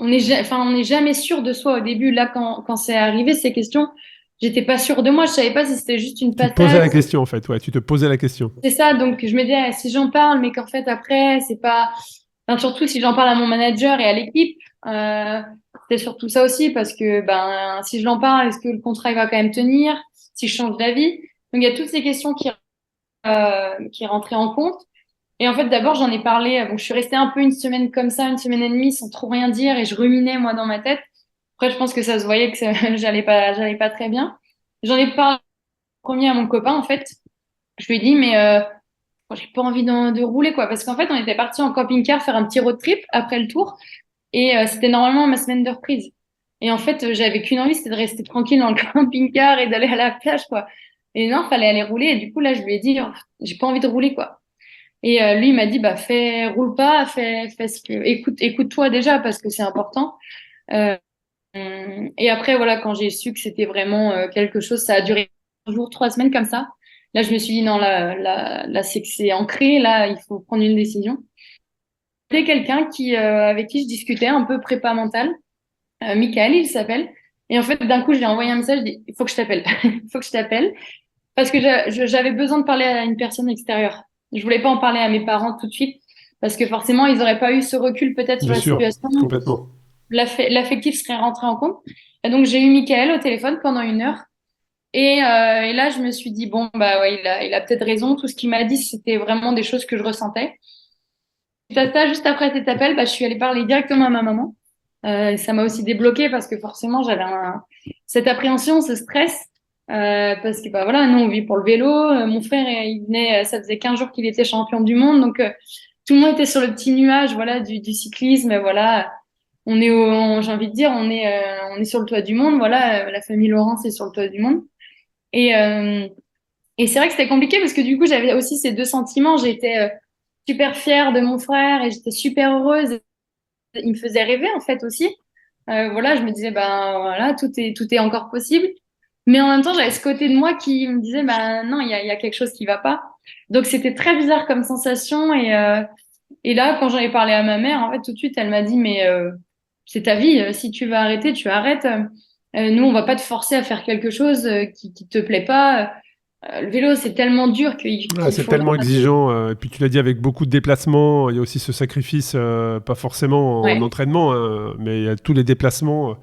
on n'est jamais sûr de soi au début. Là, quand c'est arrivé, ces questions, j'étais pas sûre de moi. Je savais pas si c'était juste une Tu te posais la patate. question, en fait. Ouais, tu te posais la question. C'est ça. Donc, je me disais, ah, si j'en parle, mais qu'en fait, après, c'est pas, enfin, surtout si j'en parle à mon manager et à l'équipe, c'est surtout ça aussi parce que, ben, si je l'en parle, est-ce que le contrat il va quand même tenir? Si je change d'avis? Donc, il y a toutes ces questions qui rentraient en compte. Et en fait, d'abord, j'en ai parlé. Bon, je suis restée un peu une semaine comme ça, une semaine et demie, sans trop rien dire, et je ruminais moi dans ma tête. Après, je pense que ça se voyait que j'allais pas très bien. J'en ai parlé premier à mon copain, en fait. Je lui ai dit, mais moi, j'ai pas envie de rouler, quoi, parce qu'en fait, on était parti en camping-car faire un petit road trip après le tour, et c'était normalement ma semaine de reprise. Et en fait, j'avais qu'une envie, c'était de rester tranquille dans le camping-car et d'aller à la plage, quoi. Et non, fallait aller rouler. Et du coup, là, je lui ai dit, oh, j'ai pas envie de rouler, quoi. Et lui, il m'a dit, bah, roule pas, fais ce que, écoute-toi déjà parce que c'est important. Euh, et après, voilà, quand j'ai su que c'était vraiment quelque chose, ça a duré 1 jour, 3 semaines comme ça. Là, je me suis dit, non, là, c'est que c'est ancré, là, il faut prendre une décision. C'était quelqu'un avec qui je discutais un peu prépa mentale, Michael, il s'appelle. Et en fait, d'un coup, je lui ai envoyé un message, je dis, il faut que je t'appelle, il faut que je t'appelle. Parce que j'avais besoin de parler à une personne extérieure. Je voulais pas en parler à mes parents tout de suite parce que forcément, ils auraient pas eu ce recul peut-être sur Bien la sûr, situation. complètement. L'affectif serait rentré en compte. Et donc, j'ai eu Michael au téléphone pendant 1 heure. Et là, je me suis dit, bon, bah ouais, il a peut-être raison. Tout ce qu'il m'a dit, c'était vraiment des choses que je ressentais. Juste après cet appel, bah, je suis allée parler directement à ma maman. Ça m'a aussi débloqué parce que forcément, j'avais cette appréhension, ce stress. Parce que bah voilà, nous on vit pour le vélo. Mon frère, il venait, ça faisait 15 jours qu'il était champion du monde, donc tout le monde était sur le petit nuage, voilà, du cyclisme. Voilà, j'ai envie de dire, on est sur le toit du monde. Voilà, la famille Laurence est sur le toit du monde. Et et c'est vrai que c'était compliqué parce que du coup j'avais aussi ces deux sentiments. J'étais super fière de mon frère et j'étais super heureuse. Il me faisait rêver en fait aussi. Voilà, je me disais, ben voilà, tout est encore possible. Mais en même temps, j'avais ce côté de moi qui me disait, ben non, il y a quelque chose qui va pas. Donc c'était très bizarre comme sensation. Et là, quand j'en ai parlé à ma mère, en fait, tout de suite, elle m'a dit, mais c'est ta vie. Si tu veux arrêter, tu arrêtes. Nous, on va pas te forcer à faire quelque chose qui te plaît pas. Le vélo, c'est tellement dur Ah, qu'il c'est faut. tellement exigeant. Et puis tu l'as dit avec beaucoup de déplacements. Il y a aussi ce sacrifice, pas forcément en Ouais, entraînement, hein, mais il y a tous les déplacements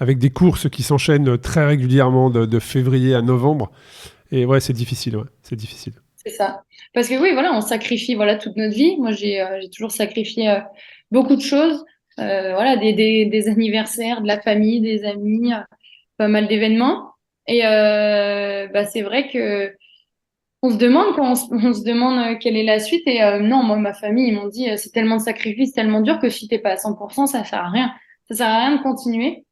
avec des courses qui s'enchaînent très régulièrement de février à novembre. Et ouais, c'est difficile. Ouais, c'est difficile. c'est ça. Parce que oui, voilà, on sacrifie voilà toute notre vie. Moi, j'ai toujours sacrifié beaucoup de choses. Voilà, des anniversaires, de la famille, des amis, pas mal d'événements. Et bah, c'est vrai que on se demande on se demande quelle est la suite. Et non, moi, ma famille, ils m'ont dit c'est tellement de sacrifices, tellement dur que si t'es pas à 100%, ça sert à rien. Ça sert à rien de continuer.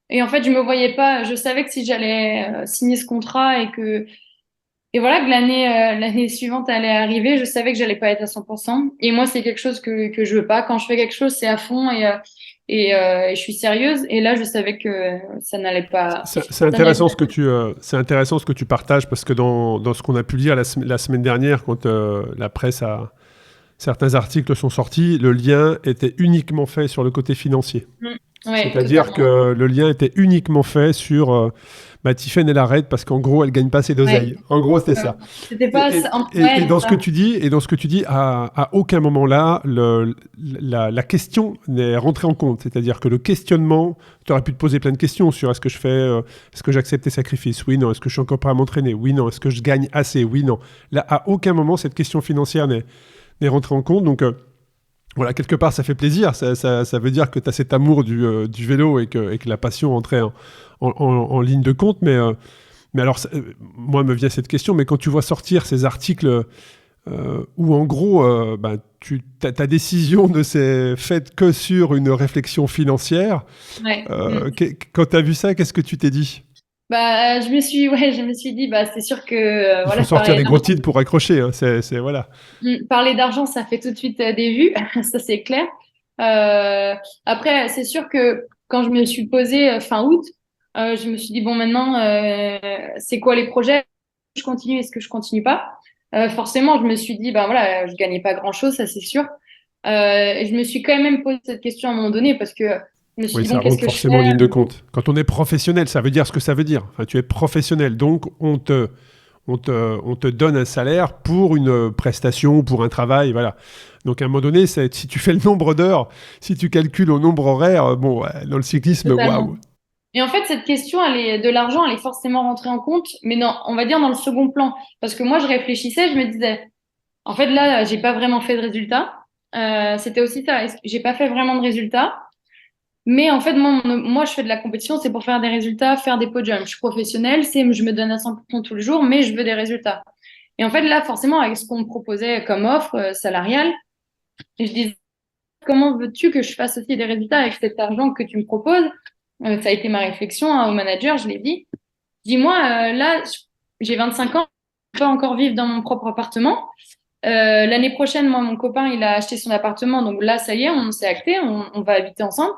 Et en fait, je me voyais pas. Je savais que si j'allais signer ce contrat et voilà que l'année suivante allait arriver, je savais que j'allais pas être à 100%. Et moi, c'est quelque chose que je veux pas. Quand je fais quelque chose, c'est à fond et je suis sérieuse. Et là, je savais que ça n'allait pas. C'est Ça n'allait intéressant pas. c'est intéressant ce que tu partages parce que dans ce qu'on a pu lire la semaine dernière, quand la presse certains articles sont sortis, le lien était uniquement fait sur le côté financier. Ouais, C'est-à-dire totalement. que le lien était uniquement fait sur bah, Tiffen, elle arrête parce qu'en gros, elle gagne pas assez Ouais. d'oseille. En gros, c'était Euh, ça. C'était Et, pas. et- et Ouais, dans c'est ce que ça. tu dis, à aucun moment là, la question n'est rentrée en compte. C'est-à-dire que le questionnement, tu aurais pu te poser plein de questions sur est-ce que je fais, est-ce que j'accepte les sacrifices? Oui, non. Est-ce que je suis encore prêt à m'entraîner? Oui, non. Est-ce que je gagne assez? Oui, non. Là, à aucun moment, cette question financière n'est rentrée en compte. Donc, voilà, quelque part, ça fait plaisir. Ça veut dire que tu as cet amour du vélo et que la passion entrait en ligne de compte. Mais alors, moi, me vient cette question. Mais quand tu vois sortir ces articles où, en gros, ben, ta décision ne s'est faite que sur une réflexion financière, Ouais. quand tu as vu ça, qu'est-ce que tu t'es dit? Bah, je me suis dit, bah, c'est sûr que, Il faut voilà, sortir des gros titres pour accrocher. Hein. Voilà. parler d'argent, ça fait tout de suite des vues, ça c'est clair. Après, c'est sûr que quand je me suis posée fin août, je me suis dit, bon, maintenant, c'est quoi les projets? Est-ce que je continue, est-ce que je continue pas? Forcément, je me suis dit, ben voilà, je gagnais pas grand-chose, ça c'est sûr. Et je me suis quand même posé cette question à un moment donné parce que Je me suis Oui, dit, ça bon, qu'est-ce rentre que je forcément en fais? ligne de compte. Quand on est professionnel, ça veut dire ce que ça veut dire. Enfin, tu es professionnel, donc on te donne un salaire pour une prestation, pour un travail, voilà. Donc à un moment donné, si tu fais le nombre d'heures, si tu calcules au nombre horaire, bon, dans le cyclisme, Totalement. waouh. Et en fait, cette question, de l'argent, elle est forcément rentrée en compte, mais non, on va dire dans le second plan. Parce que moi, je réfléchissais, je me disais, en fait, là, j'ai pas vraiment fait de résultats. C'était aussi ça. J'ai pas fait vraiment de résultats. Mais en fait, moi, je fais de la compétition, c'est pour faire des résultats, faire des podiums. Je suis professionnelle, je me donne à 100% tous les jours, mais je veux des résultats. Et en fait, là, forcément, avec ce qu'on me proposait comme offre salariale, je disais, comment veux-tu que je fasse aussi des résultats avec cet argent que tu me proposes? Ça a été ma réflexion au manager, je l'ai dit. Dis-moi, là, j'ai 25 ans, je peux pas encore vivre dans mon propre appartement. L'année prochaine, moi, mon copain, il a acheté son appartement, donc là, ça y est, on s'est acté, on va habiter ensemble.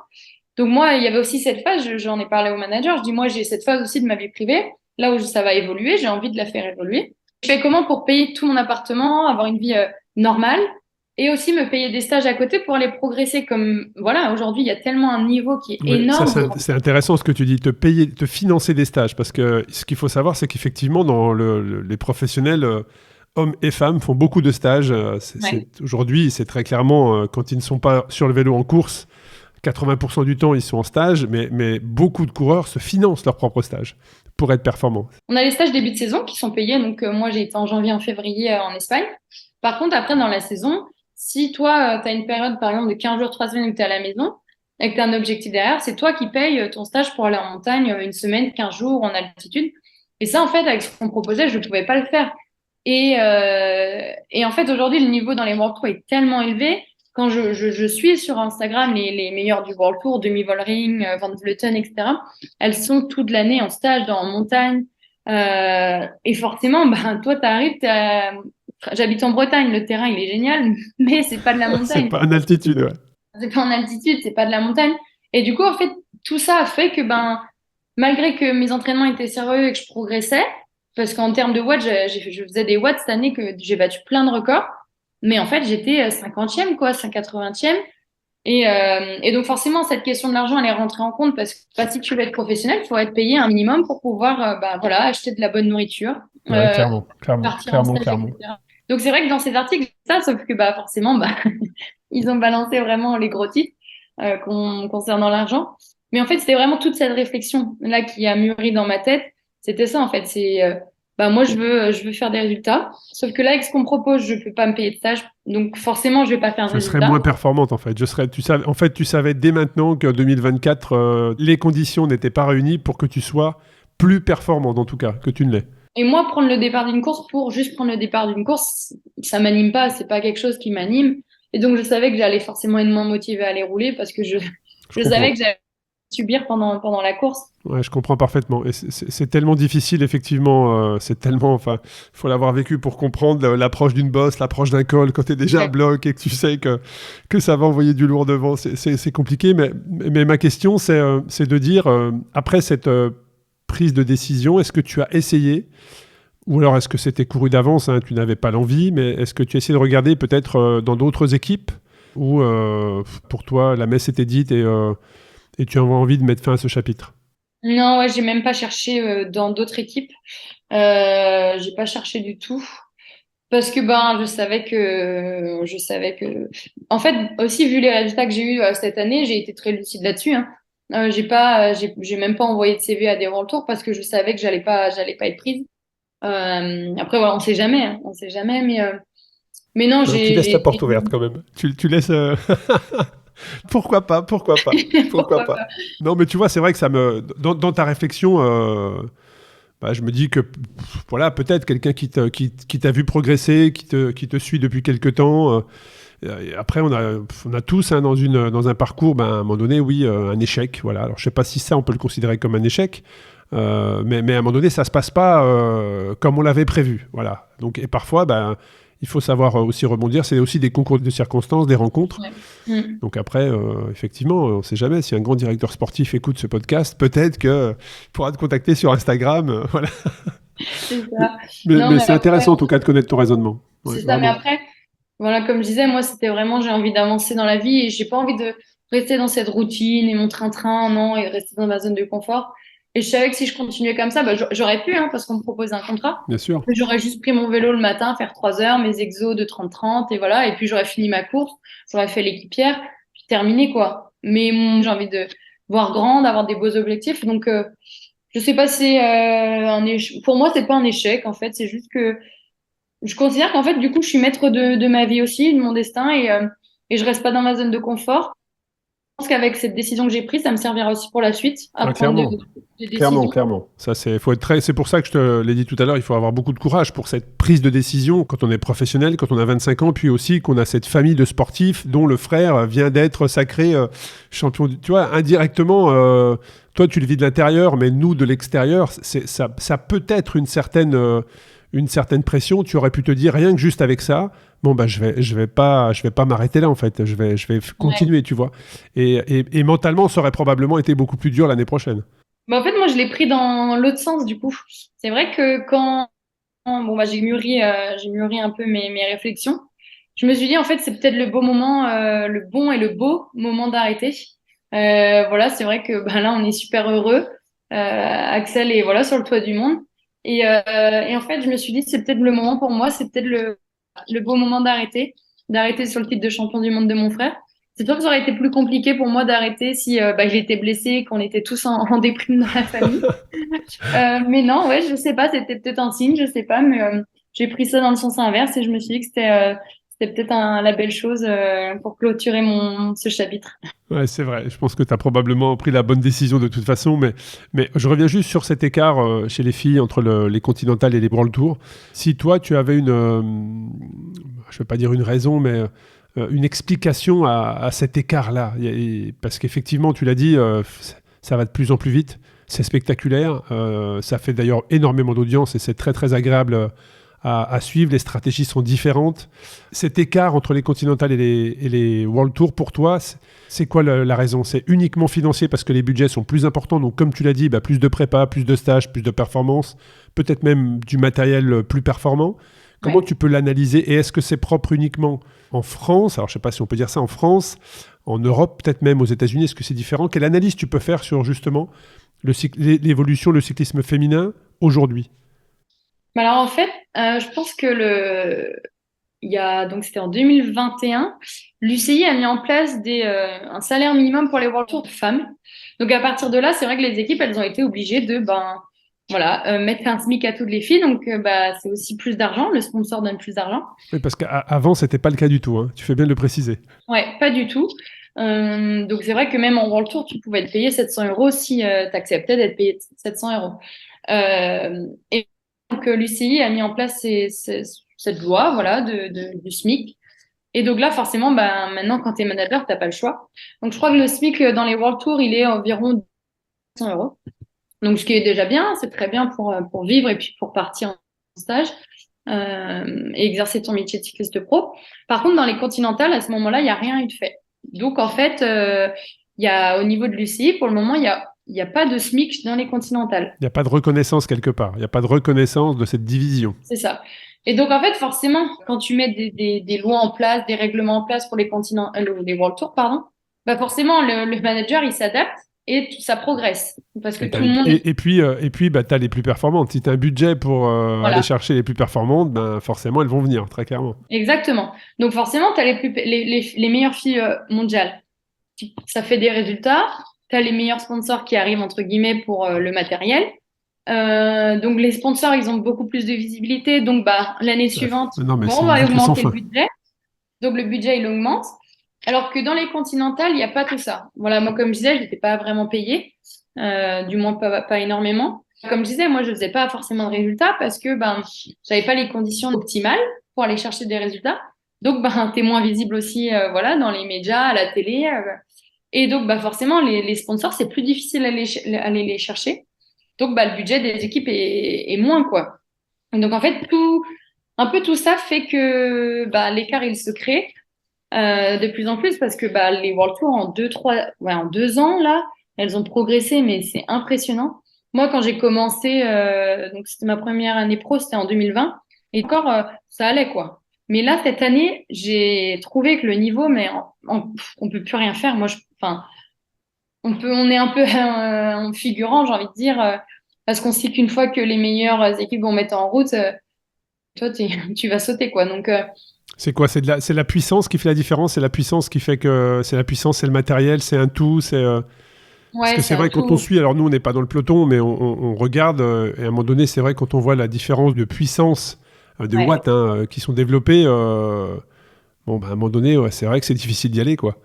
Donc moi, il y avait aussi cette phase, j'en ai parlé au manager, je dis moi j'ai cette phase aussi de ma vie privée, là où ça va évoluer, j'ai envie de la faire évoluer. Je fais comment pour payer tout mon appartement, avoir une vie normale et aussi me payer des stages à côté pour aller progresser comme voilà, aujourd'hui il y a tellement un niveau qui est Oui, ça, énorme. c'est intéressant ce que tu dis, te financer des stages, parce que ce qu'il faut savoir, c'est qu'effectivement, dans les professionnels, hommes et femmes, font beaucoup de stages. Ouais. Aujourd'hui, c'est très clairement, quand ils ne sont pas sur le vélo en course, 80% du temps, ils sont en stage, mais beaucoup de coureurs se financent leur propre stage pour être performants. On a les stages début de saison qui sont payés, donc moi j'ai été en janvier, en février en Espagne. Par contre, après dans la saison, si toi tu as une période par exemple de 15 jours, 3 semaines où tu es à la maison et que tu as un objectif derrière, c'est toi qui payes ton stage pour aller en montagne une semaine, 15 jours en altitude. Et ça, en fait, avec ce qu'on proposait, je ne pouvais pas le faire. Et en fait, aujourd'hui, le niveau dans les World Tour est tellement élevé. Quand je suis sur Instagram les meilleurs du World Tour, Demi Vollering, Van Vleuten, etc., elles sont toute l'année en stage, en montagne. Et forcément, ben, toi, j'habite en Bretagne, le terrain, il est génial, mais c'est pas de la C'est montagne. pas en altitude, ouais. C'est pas en altitude, c'est pas de la montagne. Et du coup, en fait, tout ça a fait que, ben, malgré que mes entraînements étaient sérieux et que je progressais, parce qu'en termes de watts, je faisais des watts cette année que j'ai battu plein de records, mais en fait, j'étais 50e, quoi, 180e. Et donc, forcément, cette question de l'argent, elle est rentrée en compte parce que bah, si tu veux être professionnel, il faut être payé un minimum pour pouvoir bah, voilà, acheter de la bonne nourriture, Ouais, euh, partir en stage, clairement. etc. Donc, c'est vrai que dans ces articles, ça, sauf que bah, forcément, bah, ils ont balancé vraiment les gros titres concernant l'argent. Mais en fait, c'était vraiment toute cette réflexion là qui a mûri dans ma tête. C'était ça, en fait. Bah, moi, je veux faire des résultats. Sauf que là, avec ce qu'on me propose, je peux pas me payer de stage. Donc, forcément, je vais pas faire de Je serais résultats. moins performante en fait. Tu savais dès maintenant que 2024, les conditions n'étaient pas réunies pour que tu sois plus performante en tout cas, que tu ne l'es. Et moi, prendre le départ d'une course pour juste prendre le départ d'une course, ça m'anime pas. C'est pas quelque chose qui m'anime. Et donc, je savais que j'allais forcément être moins motivée à aller rouler parce que Je je savais comprends. que j'allais subir pendant la course. Ouais, je comprends parfaitement. Et c'est tellement difficile, effectivement. C'est tellement. Enfin, faut l'avoir vécu pour comprendre l'approche d'une bosse, l'approche d'un col. Quand tu es déjà à Ouais. bloc et que tu sais que ça va envoyer du lourd devant, c'est compliqué. Mais ma question, c'est de dire, après cette prise de décision, est-ce que tu as essayé, ou alors est-ce que c'était couru d'avance, hein, tu n'avais pas l'envie, mais est-ce que tu as essayé de regarder peut-être dans d'autres équipes où, pour toi, la messe était dite et tu as envie de mettre fin à ce chapitre? Non, ouais, j'ai même pas cherché dans d'autres équipes. J'ai pas cherché du tout parce que ben je savais que en fait aussi vu les résultats que j'ai eu cette année, j'ai été très lucide là-dessus, hein. J'ai même pas envoyé de CV à des World Tour parce que je savais que j'allais pas être prise. Après voilà, on sait jamais, hein, on sait jamais, mais non, Non, tu laisses la porte ouverte quand même. Tu laisses. Pourquoi pas, pourquoi pas, pourquoi pourquoi pas. pas. Non, mais tu vois, c'est vrai que ça me. Dans ta réflexion, bah, je me dis que voilà, peut-être quelqu'un qui t'a vu progresser, qui te suit depuis quelque temps. Et après, on a tous hein, dans un parcours, ben, à un moment donné, oui, un échec. Voilà. Alors, je sais pas si ça, on peut le considérer comme un échec. Mais à un moment donné, ça se passe pas comme on l'avait prévu. Voilà. Donc, et parfois, ben, il faut savoir aussi rebondir. C'est aussi des concours de circonstances, des rencontres. Ouais. Mm. Donc après, effectivement, on ne sait jamais. Si un grand directeur sportif écoute ce podcast, peut-être qu'il pourra te contacter sur Instagram. Voilà. C'est ça. Mais, Non, mais mais c'est après, intéressant en tout cas de connaître ton raisonnement. Ouais, c'est ça. Mais vraiment. après, voilà, comme je disais, moi, c'était vraiment, j'ai envie d'avancer dans la vie et j'ai pas envie rester dans cette routine et mon train-train, non, et rester dans ma zone de confort. Et je savais que si je continuais comme ça, bah, j'aurais pu, hein, parce qu'on me proposait un contrat. Bien sûr. Mais j'aurais juste pris mon vélo le matin, faire 3 heures, mes exos de 30-30, et voilà. Et puis j'aurais fini ma course, j'aurais fait l'équipière, puis terminé, quoi. Mais j'ai envie de voir grand, d'avoir des beaux objectifs. Donc, je sais pas si c'est pour moi, c'est pas un échec, en fait. C'est juste que je considère qu'en fait, du coup, je suis maître de ma vie aussi, de mon destin, et je reste pas dans ma zone de confort. Je pense qu'avec cette décision que j'ai prise, ça me servira aussi pour la suite à Ah, prendre clairement. des Clairement, décisions. clairement. Ça, c'est pour ça que je te l'ai dit tout à l'heure, il faut avoir beaucoup de courage pour cette prise de décision quand on est professionnel, quand on a 25 ans, puis aussi qu'on a cette famille de sportifs dont le frère vient d'être sacré champion. Tu vois, indirectement, toi, tu le vis de l'intérieur, mais nous, de l'extérieur, ça peut être une certaine pression. Tu aurais pu te dire rien que juste avec ça. Bon, bah, je vais pas m'arrêter là, en fait. Je vais Ouais. continuer, tu vois. Et mentalement, ça aurait probablement été beaucoup plus dur l'année prochaine. Bah, en fait, moi, je l'ai pris dans l'autre sens, du coup. C'est vrai que quand bon, bah, j'ai mûri un peu mes réflexions, je me suis dit, en fait, c'est peut-être le beau moment, le bon et le beau moment d'arrêter. Voilà, c'est vrai que bah, là, on est super heureux. Axel est voilà, sur le toit du monde. Et en fait, je me suis dit, c'est peut-être le moment pour moi, c'est peut-être le beau moment d'arrêter sur le titre de champion du monde de mon frère. C'est sûr que ça aurait été plus compliqué pour moi d'arrêter si bah, il était blessé, qu'on était tous en déprime dans la famille. Mais non, ouais, je sais pas, c'était peut-être un signe, je sais pas, mais j'ai pris ça dans le sens inverse et je me suis dit que c'était peut-être la belle chose pour clôturer ce chapitre. Ouais, c'est vrai. Je pense que tu as probablement pris la bonne décision de toute façon. Mais je reviens juste sur cet écart chez les filles entre les continentales et les World Tour. Si toi, tu avais je ne vais pas dire une raison, mais une explication à cet écart-là. Parce qu'effectivement, tu l'as dit, ça va de plus en plus vite. C'est spectaculaire. Ça fait d'ailleurs énormément d'audience et c'est très, très agréable à suivre. Les stratégies sont différentes. Cet écart entre les continentales et les World Tour, pour toi, c'est quoi la raison? C'est uniquement financier parce que les budgets sont plus importants. Donc, comme tu l'as dit, bah, plus de prépa, plus de stages, plus de performances, peut-être même du matériel plus performant. Comment Ouais. tu peux l'analyser? Et est-ce que c'est propre uniquement en France? Alors, je ne sais pas si on peut dire ça en France, en Europe, peut-être même aux États-Unis. Est-ce que c'est différent? Quelle analyse tu peux faire sur justement l'évolution, le cyclisme féminin aujourd'hui? Mais alors en fait, je pense que donc c'était en 2021, l'UCI a mis en place un salaire minimum pour les World Tour de femmes. Donc à partir de là, c'est vrai que les équipes, elles ont été obligées de voilà, mettre un SMIC à toutes les filles. Donc bah c'est aussi plus d'argent, le sponsor donne plus d'argent. Oui, parce qu'avant, ce n'était pas le cas du tout, hein. Tu fais bien de le préciser. Ouais, pas du tout. Donc c'est vrai que même en World Tour, tu pouvais être payé 700 euros si tu acceptais d'être payé 700 euros. Et donc l'UCI a mis en place cette loi, voilà, du SMIC. Et donc là, forcément, bah, maintenant, quand tu es manager, t'as pas le choix. Donc je crois que le SMIC dans les World Tour, il est environ 100 euros. Donc ce qui est déjà bien, c'est très bien pour vivre et puis pour partir en stage et exercer ton métier de cycliste pro. Par contre, dans les continentales, à ce moment-là, il n'y a rien eu de fait. Donc, en fait, il y a, au niveau de l'UCI, pour le moment, il y a pas de SMIC dans les continentales. Il n'y a pas de reconnaissance quelque part. Il n'y a pas de reconnaissance de cette division. C'est ça. Et donc, en fait, forcément, quand tu mets des lois en place, des règlements en place pour les World Tour, pardon, bah forcément, le manager, il s'adapte et ça progresse. Parce que tout le monde est... Et puis bah, tu as les plus performantes. Si tu as un budget pour aller Voilà. chercher les plus performantes, ben, forcément, elles vont venir, très clairement. Exactement. Donc, forcément, tu as les meilleures filles mondiales. Ça fait des résultats. Tu as les meilleurs sponsors qui arrivent, entre guillemets, pour le matériel. Donc, les sponsors, ils ont beaucoup plus de visibilité. Donc, bah, l'année suivante, Non, mais bon, c'est on une va boucle sans augmenter le fin. budget. Donc, le budget, il augmente. Alors que dans les continentales, il n'y a pas tout ça. Voilà, moi, comme je disais, je n'étais pas vraiment payée. Du moins, pas énormément. Comme je disais, moi, je faisais pas forcément de résultats parce que ben, j'avais pas les conditions optimales pour aller chercher des résultats. Donc, ben, t'es moins visible aussi, voilà, dans les médias, à la télé. Et donc, bah, forcément, les sponsors, c'est plus difficile aller les chercher. Donc, bah, le budget des équipes est moins, quoi. Donc, en fait, un peu tout ça fait que bah, l'écart, il se crée de plus en plus parce que bah, les World Tour, en 2 ans, là, elles ont progressé, mais c'est impressionnant. Moi, quand j'ai commencé, donc c'était ma première année pro, c'était en 2020, et encore, ça allait, quoi. Mais là, cette année, j'ai trouvé que le niveau, mais on peut plus rien faire. Enfin, on est un peu en figurant, j'ai envie de dire, parce qu'on sait qu'une fois que les meilleures équipes vont mettre en route, toi, tu vas sauter, quoi. Donc, C'est quoi? C'est la puissance qui fait la différence? C'est la puissance qui fait que c'est la puissance, c'est le matériel, c'est un tout, parce ouais, que c'est c'est un vrai, quand on tout. suit, alors nous on n'est pas dans le peloton, mais on regarde, et à un moment donné, c'est vrai, quand on voit la différence de puissance, de Ouais. watts qui sont développés, bon, bah, à un moment donné, ouais, c'est vrai que c'est difficile d'y aller, quoi.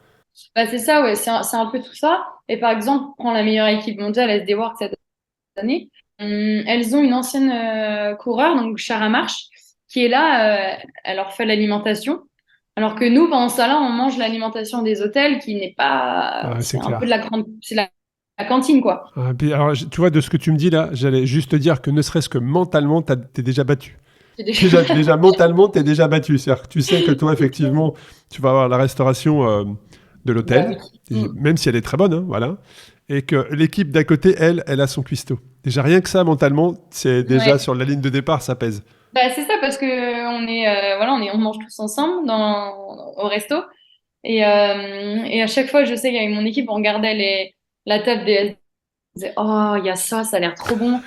Bah, c'est ça, ouais, c'est un peu tout ça. Et par exemple, prends la meilleure équipe mondiale, SD Works cette année. Elles ont une ancienne coureur, donc Chara Marsh, qui est là, elle leur fait l'alimentation. Alors que nous, pendant ça là, on mange l'alimentation des hôtels qui n'est pas. Ah, C'est c'est un peu clair. c'est la cantine, quoi. Ah, puis, alors, tu vois, de ce que tu me dis là, j'allais juste te dire que ne serait-ce que mentalement, t'es déjà battu. C'est des- Déjà mentalement, t'es déjà battu. C'est-à-dire que tu sais que toi, effectivement, tu vas avoir la restauration de Bah l'hôtel, oui. Mm. même si elle est très bonne, hein, voilà. Et que l'équipe d'à côté, elle a son cuistot. Déjà, rien que ça, mentalement, c'est déjà Ouais. sur la ligne de départ, ça pèse. Bah, c'est ça parce que on mange tous ensemble au resto. Et à chaque fois, je sais qu'avec mon équipe, on regardait la table des on disait, oh, il y a ça, ça a l'air trop bon.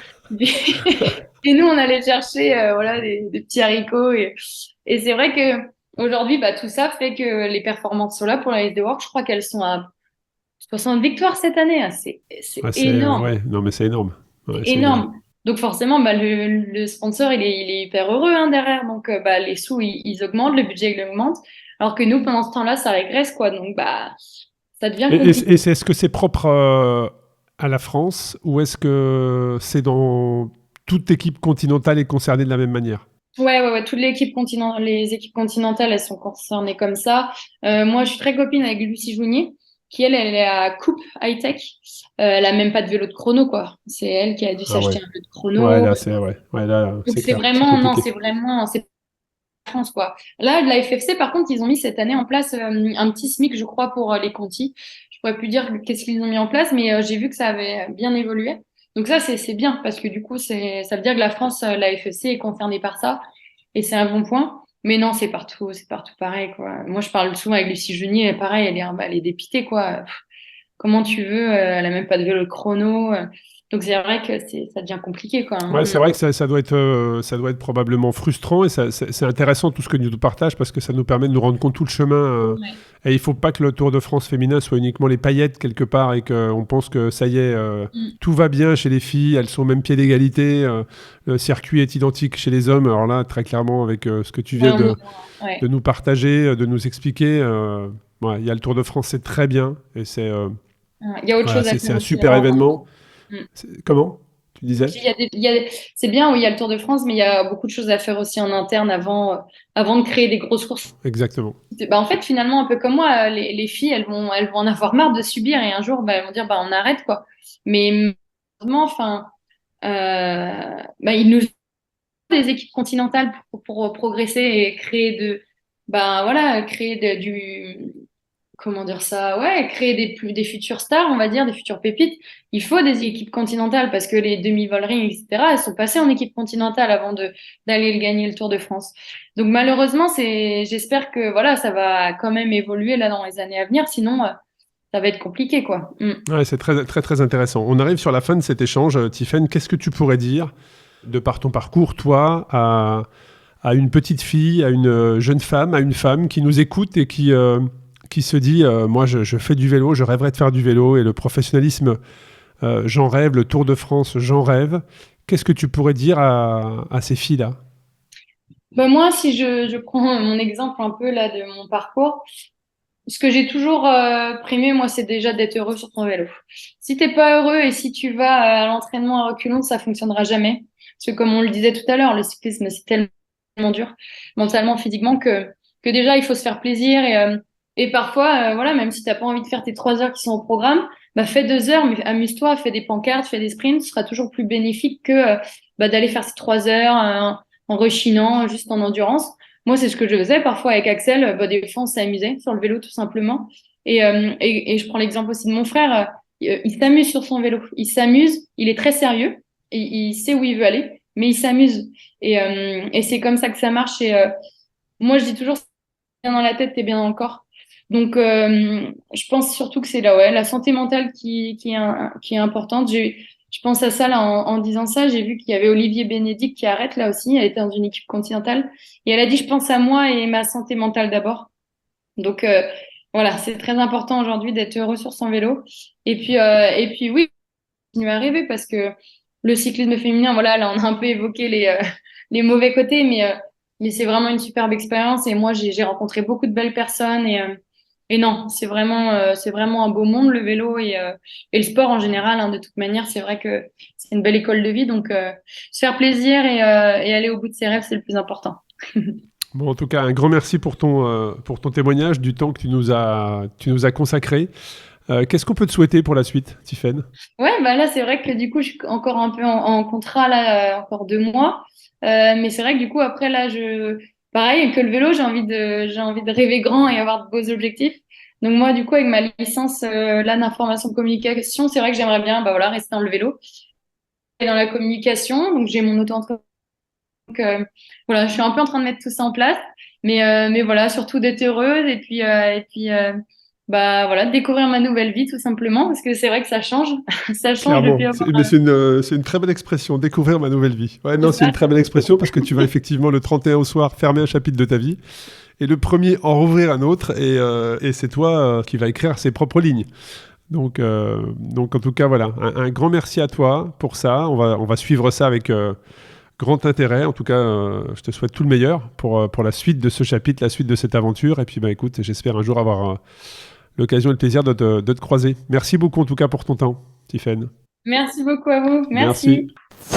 Et nous, on allait chercher voilà, des petits haricots. Et c'est vrai que aujourd'hui, bah, tout ça fait que les performances sont là pour la SD Works. Je crois qu'elles sont à 60 victoires cette année. Ah, c'est Ah, énorme. ouais, non, mais c'est énorme. C'est Ouais, c'est énorme. énorme. Donc forcément, bah, le sponsor, il est hyper heureux hein, derrière. Donc bah, les sous, ils augmentent, le budget, il augmente. Alors que nous, pendant ce temps-là, ça régresse, quoi. Donc bah, ça devient compliqué. Est-ce que c'est propre à la France ou est-ce que c'est dans toute équipe continentale est concernée de la même manière? Ouais. Toutes les équipes continentales, elles sont concernées comme ça. Moi, je suis très copine avec Lucie Jounier, qui elle est à Coupe High Tech. Elle a même pas de vélo de chrono, quoi. C'est elle qui a dû Ah ouais. s'acheter un vélo de Ouais, chrono. là, Donc c'est clair, c'est c'est compliqué. vraiment, c'est la France, quoi. Là, la FFC, par contre, ils ont mis cette année en place un petit SMIC, je crois, pour les contis. Je pourrais plus dire qu'est-ce qu'ils ont mis en place, mais j'ai vu que ça avait bien évolué. Donc ça, c'est bien parce que du coup, ça veut dire que la France, la FFC est concernée par ça et c'est un bon point. Mais non, c'est partout pareil, quoi. Moi, je parle souvent avec Lucie Junier, pareil, elle est dépitée, quoi. Comment tu veux, elle a même pas de vélo chrono. Donc c'est vrai que ça devient compliqué, quoi. Ouais, Hein. c'est vrai que ça doit être probablement frustrant et c'est intéressant tout ce que nous partage parce que ça nous permet de nous rendre compte tout le chemin. Ouais. Et il faut pas que le Tour de France féminin soit uniquement les paillettes quelque part et qu'on pense que ça y est, Mm. tout va bien chez les filles, elles sont au même pied d'égalité, le circuit est identique chez les hommes. Alors là, très clairement, avec ce que tu Ouais, viens ouais. de nous partager, de nous expliquer, ouais, il y a le Tour de France, c'est très bien et Ouais. Il y a autre voilà, chose à faire c'est un aussi. super événement. Comment? Tu disais? C'est bien, oui, il y a le Tour de France, mais il y a beaucoup de choses à faire aussi en interne avant de créer des grosses courses. Exactement. Bah, en fait, finalement, un peu comme moi, les filles, elles vont en avoir marre de subir et un jour, bah, elles vont dire, bah, on arrête, quoi. Mais malheureusement, enfin, bah, il nous faut des équipes continentales pour progresser et bah, voilà, comment dire ça? Ouais, créer des futures stars, on va dire, des futures pépites. Il faut des équipes continentales parce que les demi-vollering, etc., elles sont passées en équipe continentale avant d'aller gagner le Tour de France. Donc malheureusement, j'espère que voilà, ça va quand même évoluer là dans les années à venir. Sinon, ça va être compliqué, quoi. Mm. Ouais, c'est très intéressant. On arrive sur la fin de cet échange. Tiffaine, qu'est-ce que tu pourrais dire de par ton parcours, toi, à une petite fille, à une jeune femme, à une femme qui nous écoute et qui se dit moi, je fais du vélo, je rêverais de faire du vélo et le professionnalisme, j'en rêve, le Tour de France, j'en rêve. Qu'est-ce que tu pourrais dire à ces filles-là? Bah, moi, si je prends mon exemple un peu là de mon parcours, ce que j'ai toujours primé, moi, c'est déjà d'être heureux sur ton vélo. Si t'es pas heureux et si tu vas à l'entraînement à reculons, ça fonctionnera jamais. Parce que comme on le disait tout à l'heure, le cyclisme, c'est tellement dur, mentalement, physiquement, que déjà, il faut se faire plaisir. Et parfois, voilà, même si t'as pas envie de faire tes 3 heures qui sont au programme, bah, fais 2 heures, mais amuse-toi, fais des pancartes, fais des sprints, ce sera toujours plus bénéfique que bah, d'aller faire ces 3 heures en rechinant, juste en endurance. Moi, c'est ce que je faisais parfois avec Axel. Bah, des fois, on s'amusait sur le vélo, tout simplement. Et je prends l'exemple aussi de mon frère. Il s'amuse sur son vélo. Il s'amuse. Il est très sérieux. Il sait où il veut aller, mais il s'amuse. Et c'est comme ça que ça marche. moi, je dis toujours, bien dans la tête, t'es bien dans le corps. Donc, je pense surtout que c'est là, ouais, la santé mentale qui est importante. Je pense à ça là en disant ça. J'ai vu qu'il y avait Olivier Bénédicte qui arrête là aussi. Elle était dans une équipe continentale et elle a dit, je pense à moi et ma santé mentale d'abord. Donc, voilà, c'est très important aujourd'hui d'être heureux sur son vélo. Et puis oui, continuer à rêver parce que le cyclisme féminin, voilà, là, on a un peu évoqué les mauvais côtés, mais c'est vraiment une superbe expérience. Et moi, j'ai rencontré beaucoup de belles personnes et non, c'est vraiment un beau monde, le vélo et le sport en général, hein. De toute manière, c'est vrai que c'est une belle école de vie. Donc, se faire plaisir et aller au bout de ses rêves, c'est le plus important. Bon, en tout cas, un grand merci pour ton témoignage, du temps que tu nous as consacré. Qu'est-ce qu'on peut te souhaiter pour la suite, Tiffaine? Ouais, bah là, c'est vrai que du coup, je suis encore un peu en contrat, là, encore 2 mois. Mais c'est vrai que du coup, après, là, pareil que le vélo, j'ai envie de rêver grand et avoir de beaux objectifs. Donc moi, du coup, avec ma licence, là, d'information communication, c'est vrai que j'aimerais bien, bah voilà, rester dans le vélo et dans la communication. Donc j'ai mon auto-entreprise. Donc, voilà, je suis un peu en train de mettre tout ça en place. Mais voilà, surtout d'être heureuse bah voilà, de découvrir ma nouvelle vie tout simplement parce que c'est vrai que ça change, ça change depuis Clairement. avoir. Mais c'est une très bonne expression, découvrir ma nouvelle vie. Ouais, non, c'est Ça. une très bonne expression parce que tu vas effectivement le 31 au soir fermer un chapitre de ta vie et le premier en rouvrir un autre et c'est toi qui vas écrire ses propres lignes. Donc en tout cas, voilà, un grand merci à toi pour ça. On va suivre ça avec grand intérêt. En tout cas, je te souhaite tout le meilleur pour la suite de ce chapitre, la suite de cette aventure. Et puis, bah, écoute, j'espère un jour avoir l'occasion et le plaisir de te croiser. Merci beaucoup en tout cas pour ton temps, Tiffaine. Merci beaucoup à vous. Merci. Merci.